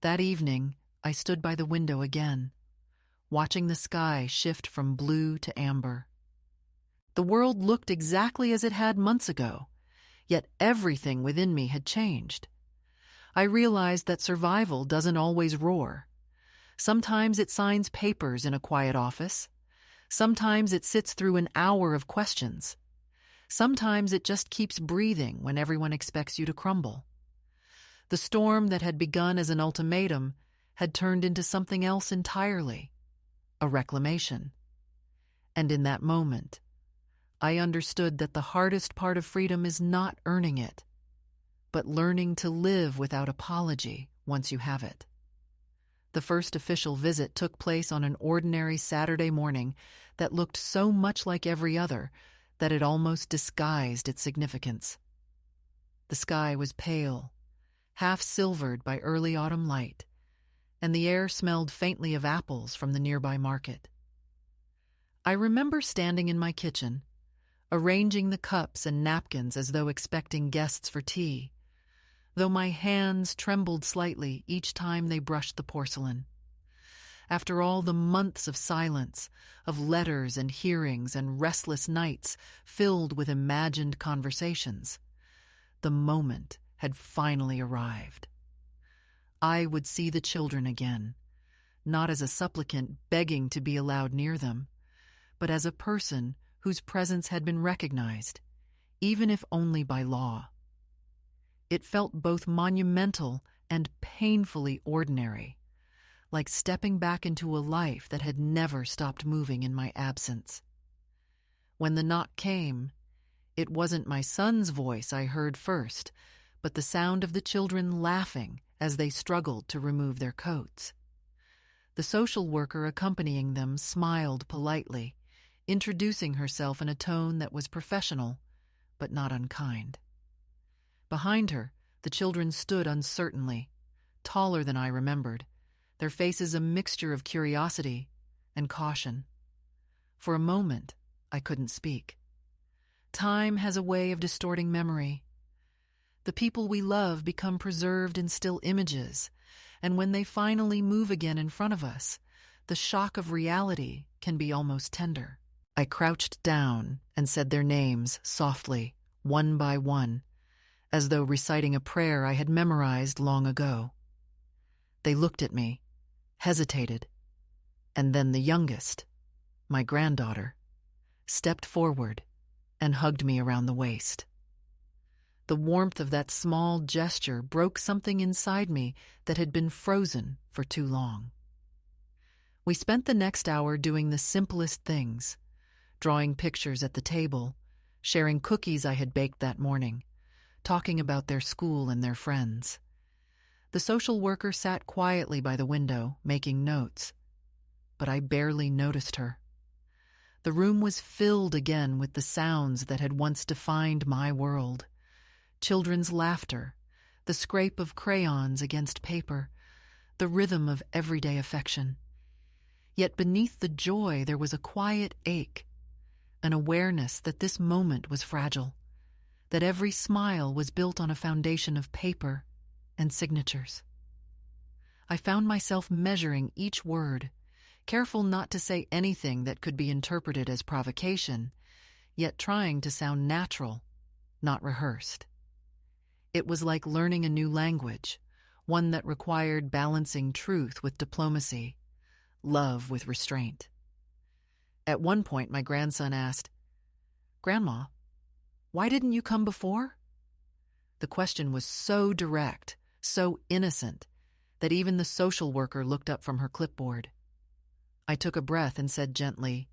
That evening, I stood by the window again, watching the sky shift from blue to amber. The world looked exactly as it had months ago, yet everything within me had changed. I realized that survival doesn't always roar. Sometimes it signs papers in a quiet office. Sometimes it sits through an hour of questions. Sometimes it just keeps breathing when everyone expects you to crumble. The storm that had begun as an ultimatum had turned into something else entirely, a reclamation. And in that moment, I understood that the hardest part of freedom is not earning it, but learning to live without apology once you have it. The first official visit took place on an ordinary Saturday morning that looked so much like every other that it almost disguised its significance. The sky was pale, half silvered by early autumn light, and the air smelled faintly of apples from the nearby market. I remember standing in my kitchen, arranging the cups and napkins as though expecting guests for tea, though my hands trembled slightly each time they brushed the porcelain. After all the months of silence, of letters and hearings and restless nights filled with imagined conversations, the moment had finally arrived. I would see the children again, not as a supplicant begging to be allowed near them, but as a person whose presence had been recognized, even if only by law. It felt both monumental and painfully ordinary, like stepping back into a life that had never stopped moving in my absence. When the knock came, it wasn't my son's voice I heard first, but the sound of the children laughing as they struggled to remove their coats. The social worker accompanying them smiled politely, introducing herself in a tone that was professional, but not unkind. Behind her, the children stood uncertainly, taller than I remembered, their faces a mixture of curiosity and caution. For a moment, I couldn't speak. Time has a way of distorting memory. The people we love become preserved in still images, and when they finally move again in front of us, the shock of reality can be almost tender. I crouched down and said their names softly, one by one, as though reciting a prayer I had memorized long ago. They looked at me, hesitated, and then the youngest, my granddaughter, stepped forward and hugged me around the waist. The warmth of that small gesture broke something inside me that had been frozen for too long. We spent the next hour doing the simplest things, drawing pictures at the table, sharing cookies I had baked that morning, talking about their school and their friends. The social worker sat quietly by the window, making notes, but I barely noticed her. The room was filled again with the sounds that had once defined my world. Children's laughter, the scrape of crayons against paper, the rhythm of everyday affection. Yet beneath the joy there was a quiet ache, an awareness that this moment was fragile, that every smile was built on a foundation of paper and signatures. I found myself measuring each word, careful not to say anything that could be interpreted as provocation, yet trying to sound natural, not rehearsed. It was like learning a new language, one that required balancing truth with diplomacy, love with restraint. At one point, my grandson asked, "Grandma, why didn't you come before?" The question was so direct, so innocent, that even the social worker looked up from her clipboard. I took a breath and said gently,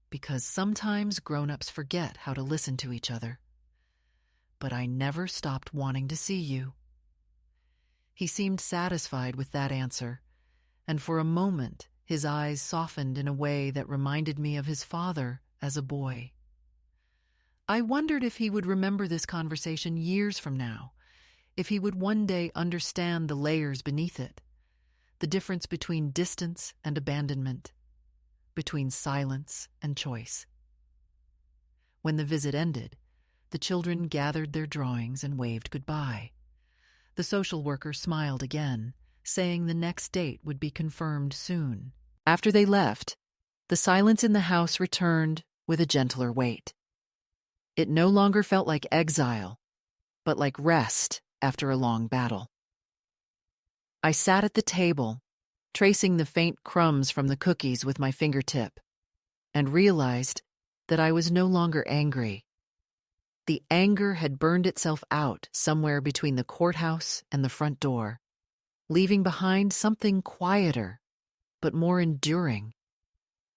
"Because sometimes grown-ups forget how to listen to each other. But I never stopped wanting to see you." He seemed satisfied with that answer, and for a moment his eyes softened in a way that reminded me of his father as a boy. I wondered if he would remember this conversation years from now, if he would one day understand the layers beneath it, the difference between distance and abandonment, between silence and choice. When the visit ended, the children gathered their drawings and waved goodbye. The social worker smiled again, saying the next date would be confirmed soon. After they left, the silence in the house returned with a gentler weight. It no longer felt like exile, but like rest after a long battle. I sat at the table, tracing the faint crumbs from the cookies with my fingertip, and realized that I was no longer angry. The anger had burned itself out somewhere between the courthouse and the front door, leaving behind something quieter, but more enduring,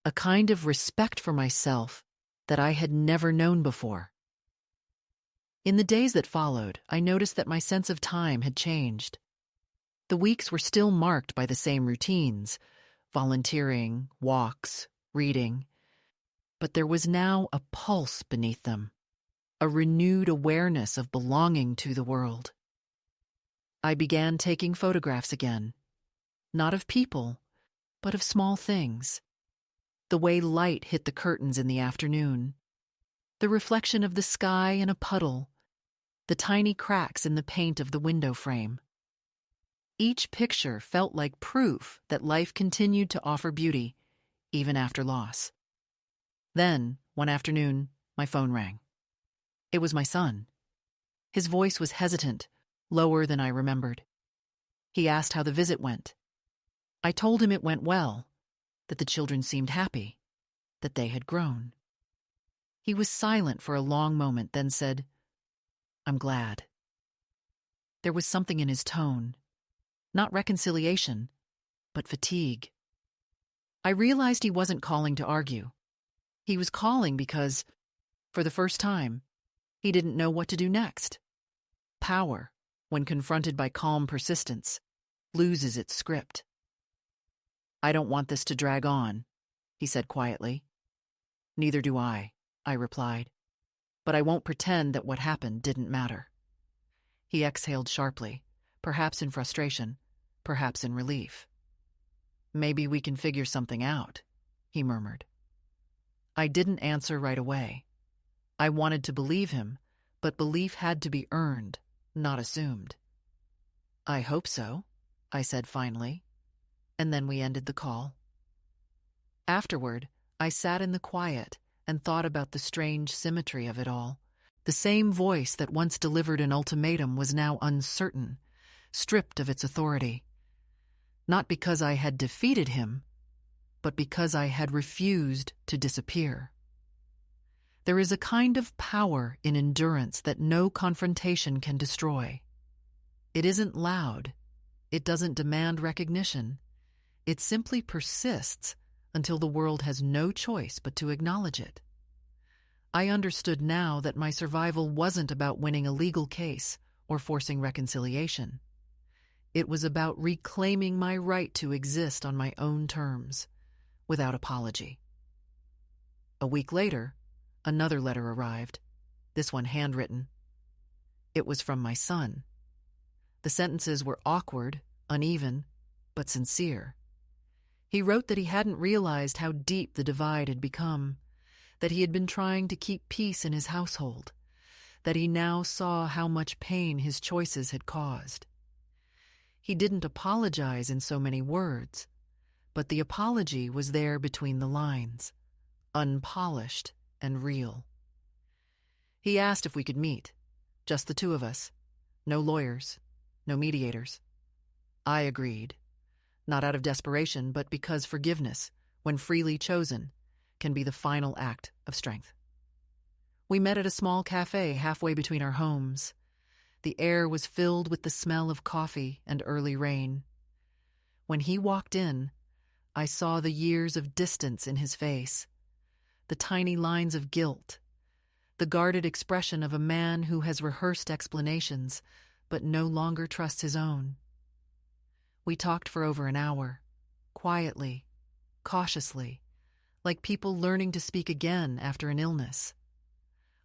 a kind of respect for myself that I had never known before. In the days that followed, I noticed that my sense of time had changed. The weeks were still marked by the same routines, volunteering, walks, reading, but there was now a pulse beneath them, a renewed awareness of belonging to the world. I began taking photographs again, not of people, but of small things. The way light hit the curtains in the afternoon, the reflection of the sky in a puddle, the tiny cracks in the paint of the window frame. Each picture felt like proof that life continued to offer beauty, even after loss. Then, one afternoon, my phone rang. It was my son. His voice was hesitant, lower than I remembered. He asked how the visit went. I told him it went well, that the children seemed happy, that they had grown. He was silent for a long moment, then said, "I'm glad." There was something in his tone, not reconciliation, but fatigue. I realized he wasn't calling to argue. He was calling because, for the first time, he didn't know what to do next. Power, when confronted by calm persistence, loses its script. "I don't want this to drag on," he said quietly. "Neither do I replied. "But I won't pretend that what happened didn't matter." He exhaled sharply, perhaps in frustration, perhaps in relief. "Maybe we can figure something out," he murmured. I didn't answer right away. I wanted to believe him, but belief had to be earned, not assumed. "I hope so," I said finally, and then we ended the call. Afterward, I sat in the quiet and thought about the strange symmetry of it all. The same voice that once delivered an ultimatum was now uncertain, stripped of its authority. Not because I had defeated him, but because I had refused to disappear. There is a kind of power in endurance that no confrontation can destroy. It isn't loud. It doesn't demand recognition. It simply persists until the world has no choice but to acknowledge it. I understood now that my survival wasn't about winning a legal case or forcing reconciliation. It was about reclaiming my right to exist on my own terms, without apology. A week later, another letter arrived, this one handwritten. It was from my son. The sentences were awkward, uneven, but sincere. He wrote that he hadn't realized how deep the divide had become, that he had been trying to keep peace in his household, that he now saw how much pain his choices had caused. He didn't apologize in so many words, but the apology was there between the lines, unpolished and real. He asked if we could meet, just the two of us, no lawyers, no mediators. I agreed, not out of desperation, but because forgiveness, when freely chosen, can be the final act of strength. We met at a small cafe halfway between our homes. The air was filled with the smell of coffee and early rain. When he walked in, I saw the years of distance in his face, the tiny lines of guilt, the guarded expression of a man who has rehearsed explanations but no longer trusts his own. We talked for over an hour, quietly, cautiously, like people learning to speak again after an illness.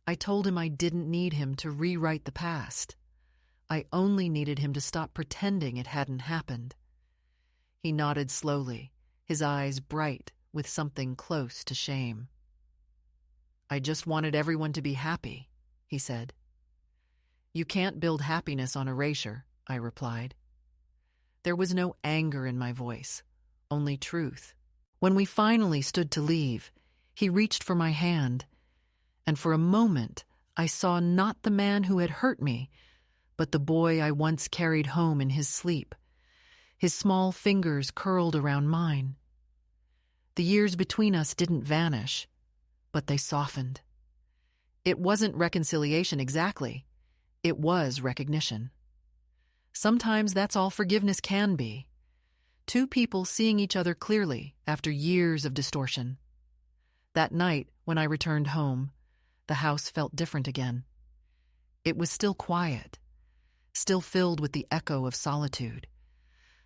I told him I didn't need him to rewrite the past. I only needed him to stop pretending it hadn't happened. He nodded slowly, his eyes bright with something close to shame. I just wanted everyone to be happy, he said. You can't build happiness on erasure, I replied. There was no anger in my voice, only truth. When we finally stood to leave, he reached for my hand, and for a moment I saw not the man who had hurt me, but the boy I once carried home in his sleep, his small fingers curled around mine. The years between us didn't vanish, but they softened. It wasn't reconciliation exactly. It was recognition. Sometimes that's all forgiveness can be. Two people seeing each other clearly after years of distortion. That night, when I returned home, the house felt different again. It was still quiet, still filled with the echo of solitude.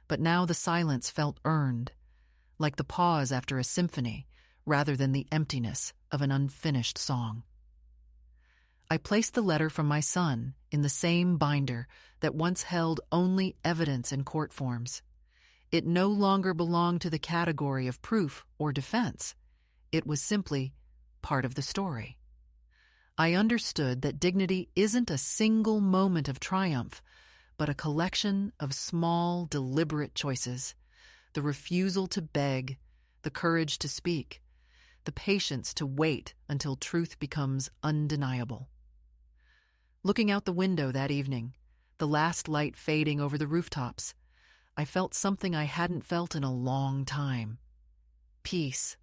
But now the silence felt earned, like the pause after a symphony, rather than the emptiness of an unfinished song. I placed the letter from my son in the same binder that once held only evidence in court forms. It no longer belonged to the category of proof or defense. It was simply part of the story. I understood that dignity isn't a single moment of triumph, but a collection of small, deliberate choices. The refusal to beg, the courage to speak, the patience to wait until truth becomes undeniable. Looking out the window that evening, the last light fading over the rooftops, I felt something I hadn't felt in a long time. Peace,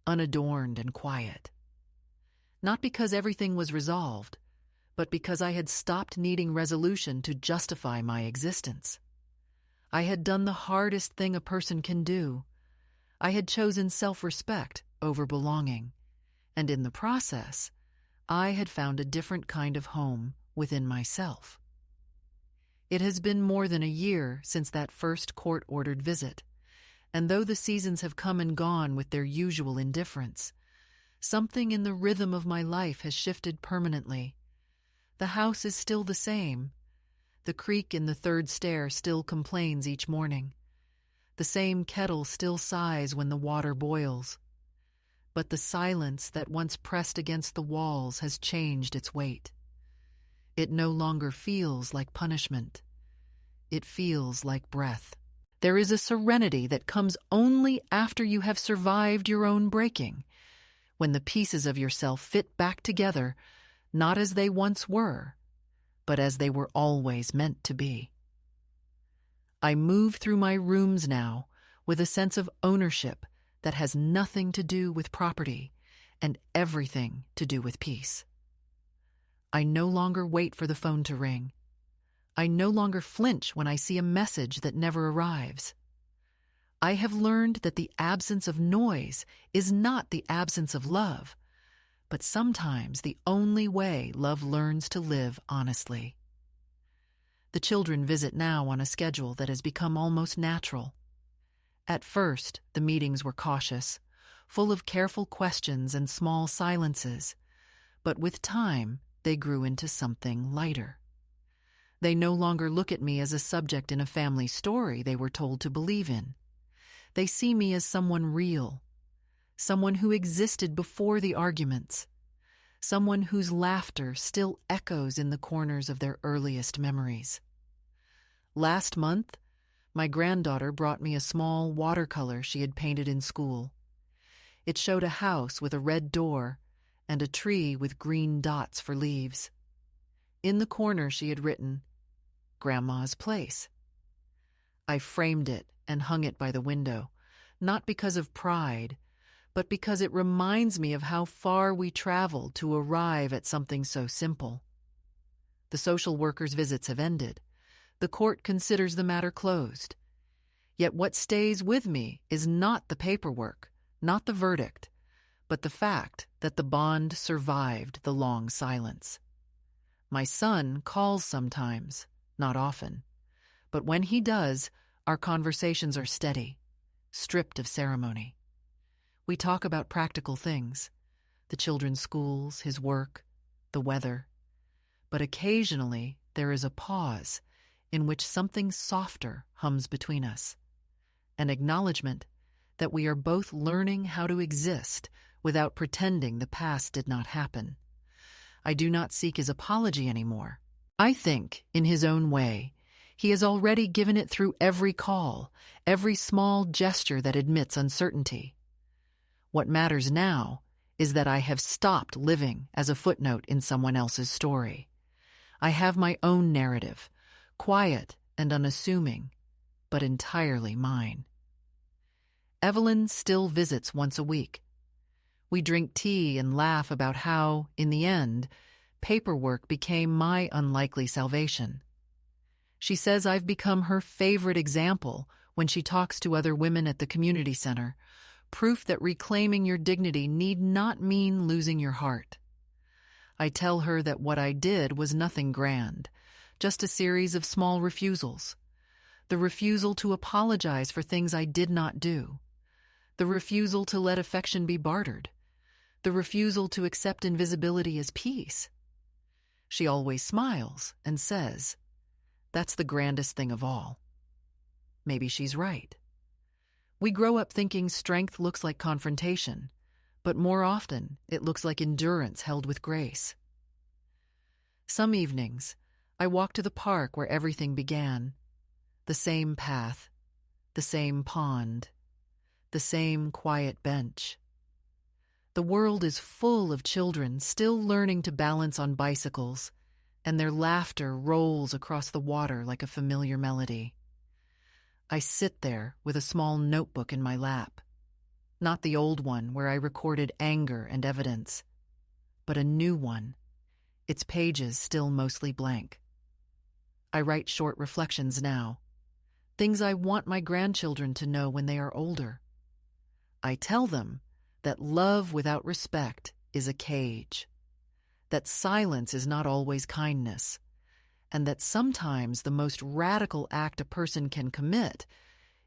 unadorned and quiet. Not because everything was resolved, but because I had stopped needing resolution to justify my existence. I had done the hardest thing a person can do. I had chosen self-respect over belonging, and in the process, I had found a different kind of home within myself. It has been more than a year since that first court-ordered visit, and though the seasons have come and gone with their usual indifference, something in the rhythm of my life has shifted permanently. The house is still the same. The creak in the third stair still complains each morning. The same kettle still sighs when the water boils. But the silence that once pressed against the walls has changed its weight. It no longer feels like punishment. It feels like breath. There is a serenity that comes only after you have survived your own breaking, when the pieces of yourself fit back together, not as they once were, but as they were always meant to be. I move through my rooms now with a sense of ownership that has nothing to do with property and everything to do with peace. I no longer wait for the phone to ring. I no longer flinch when I see a message that never arrives. I have learned that the absence of noise is not the absence of love, but sometimes the only way love learns to live honestly. The children visit now on a schedule that has become almost natural. At first, the meetings were cautious, full of careful questions and small silences, but with time, they grew into something lighter. They no longer look at me as a subject in a family story they were told to believe in. They see me as someone real, someone who existed before the arguments, someone whose laughter still echoes in the corners of their earliest memories. Last month, my granddaughter brought me a small watercolor she had painted in school. It showed a house with a red door and a tree with green dots for leaves. In the corner she had written, "Grandma's Place." I framed it and hung it by the window, not because of pride, but because it reminds me of how far we traveled to arrive at something so simple. The social worker's visits have ended. The court considers the matter closed. Yet what stays with me is not the paperwork, not the verdict, but the fact that the bond survived the long silence. My son calls sometimes, not often, but when he does, our conversations are steady, stripped of ceremony. We talk about practical things, the children's schools, his work, the weather, but occasionally there is a pause in which something softer hums between us, an acknowledgement that we are both learning how to exist without pretending the past did not happen. I do not seek his apology anymore. I think, in his own way, he has already given it through every call, every small gesture that admits uncertainty. What matters now is that I have stopped living as a footnote in someone else's story. I have my own narrative, quiet and unassuming, but entirely mine. Evelyn still visits once a week. We drink tea and laugh about how, in the end, paperwork became my unlikely salvation. She says I've become her favorite example when she talks to other women at the community center, proof that reclaiming your dignity need not mean losing your heart. I tell her that what I did was nothing grand, just a series of small refusals. The refusal to apologize for things I did not do. The refusal to let affection be bartered. The refusal to accept invisibility as peace. She always smiles and says, "That's the grandest thing of all." Maybe she's right. We grow up thinking strength looks like confrontation, but more often it looks like endurance held with grace. Some evenings, I walk to the park where everything began. The same path, the same pond, the same quiet bench. The world is full of children still learning to balance on bicycles, and their laughter rolls across the water like a familiar melody. I sit there with a small notebook in my lap, not the old one where I recorded anger and evidence, but a new one, its pages still mostly blank. I write short reflections now, things I want my grandchildren to know when they are older. I tell them that love without respect is a cage, that silence is not always kindness, and that sometimes the most radical act a person can commit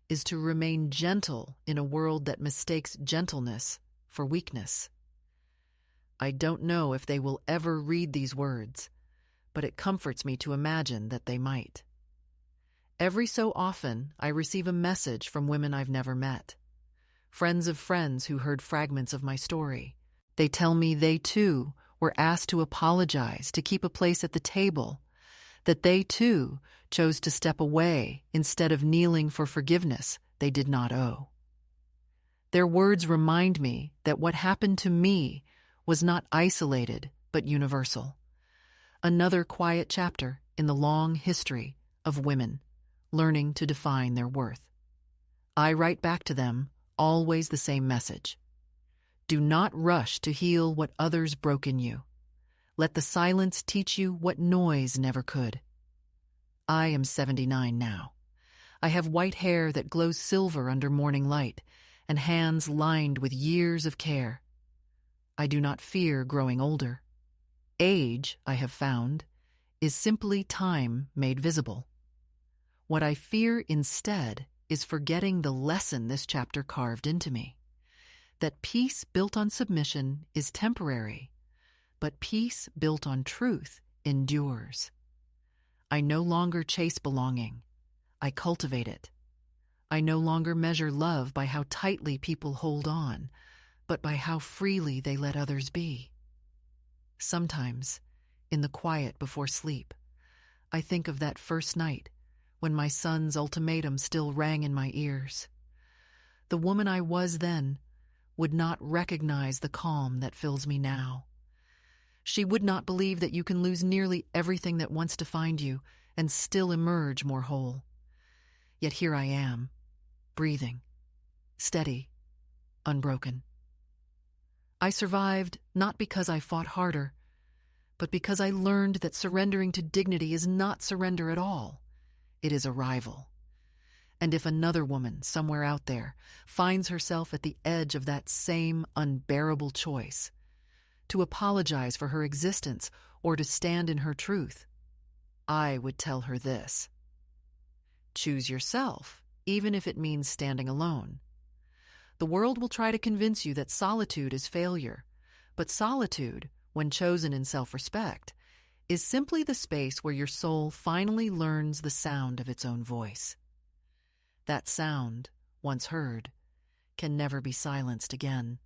is to remain gentle in a world that mistakes gentleness for weakness. I don't know if they will ever read these words, but it comforts me to imagine that they might. Every so often, I receive a message from women I've never met, friends of friends who heard fragments of my story. They tell me they, too, were asked to apologize to keep a place at the table, that they, too, chose to step away instead of kneeling for forgiveness they did not owe. Their words remind me that what happened to me was not isolated but universal. Another quiet chapter in the long history of women learning to define their worth. I write back to them always the same message. Do not rush to heal what others broke in you. Let the silence teach you what noise never could. I am 79 now. I have white hair that glows silver under morning light, and hands lined with years of care. I do not fear growing older. Age, I have found, is simply time made visible. What I fear instead is forgetting the lesson this chapter carved into me, that peace built on submission is temporary, but peace built on truth endures. I no longer chase belonging. I cultivate it. I no longer measure love by how tightly people hold on, but by how freely they let others be. Sometimes, in the quiet before sleep, I think of that first night when my son's ultimatum still rang in my ears. The woman I was then would not recognize the calm that fills me now. She would not believe that you can lose nearly everything that once defined you and still emerge more whole. Yet here I am, breathing, steady, unbroken. I survived not because I fought harder, but because I learned that surrendering to dignity is not surrender at all. It is arrival. And if another woman somewhere out there finds herself at the edge of that same unbearable choice, to apologize for her existence or to stand in her truth, I would tell her this: choose yourself, even if it means standing alone. The world will try to convince you that solitude is failure, but solitude, when chosen in self-respect, is simply the space where your soul finally learns the sound of its own voice. That sound, once heard, can never be silenced again.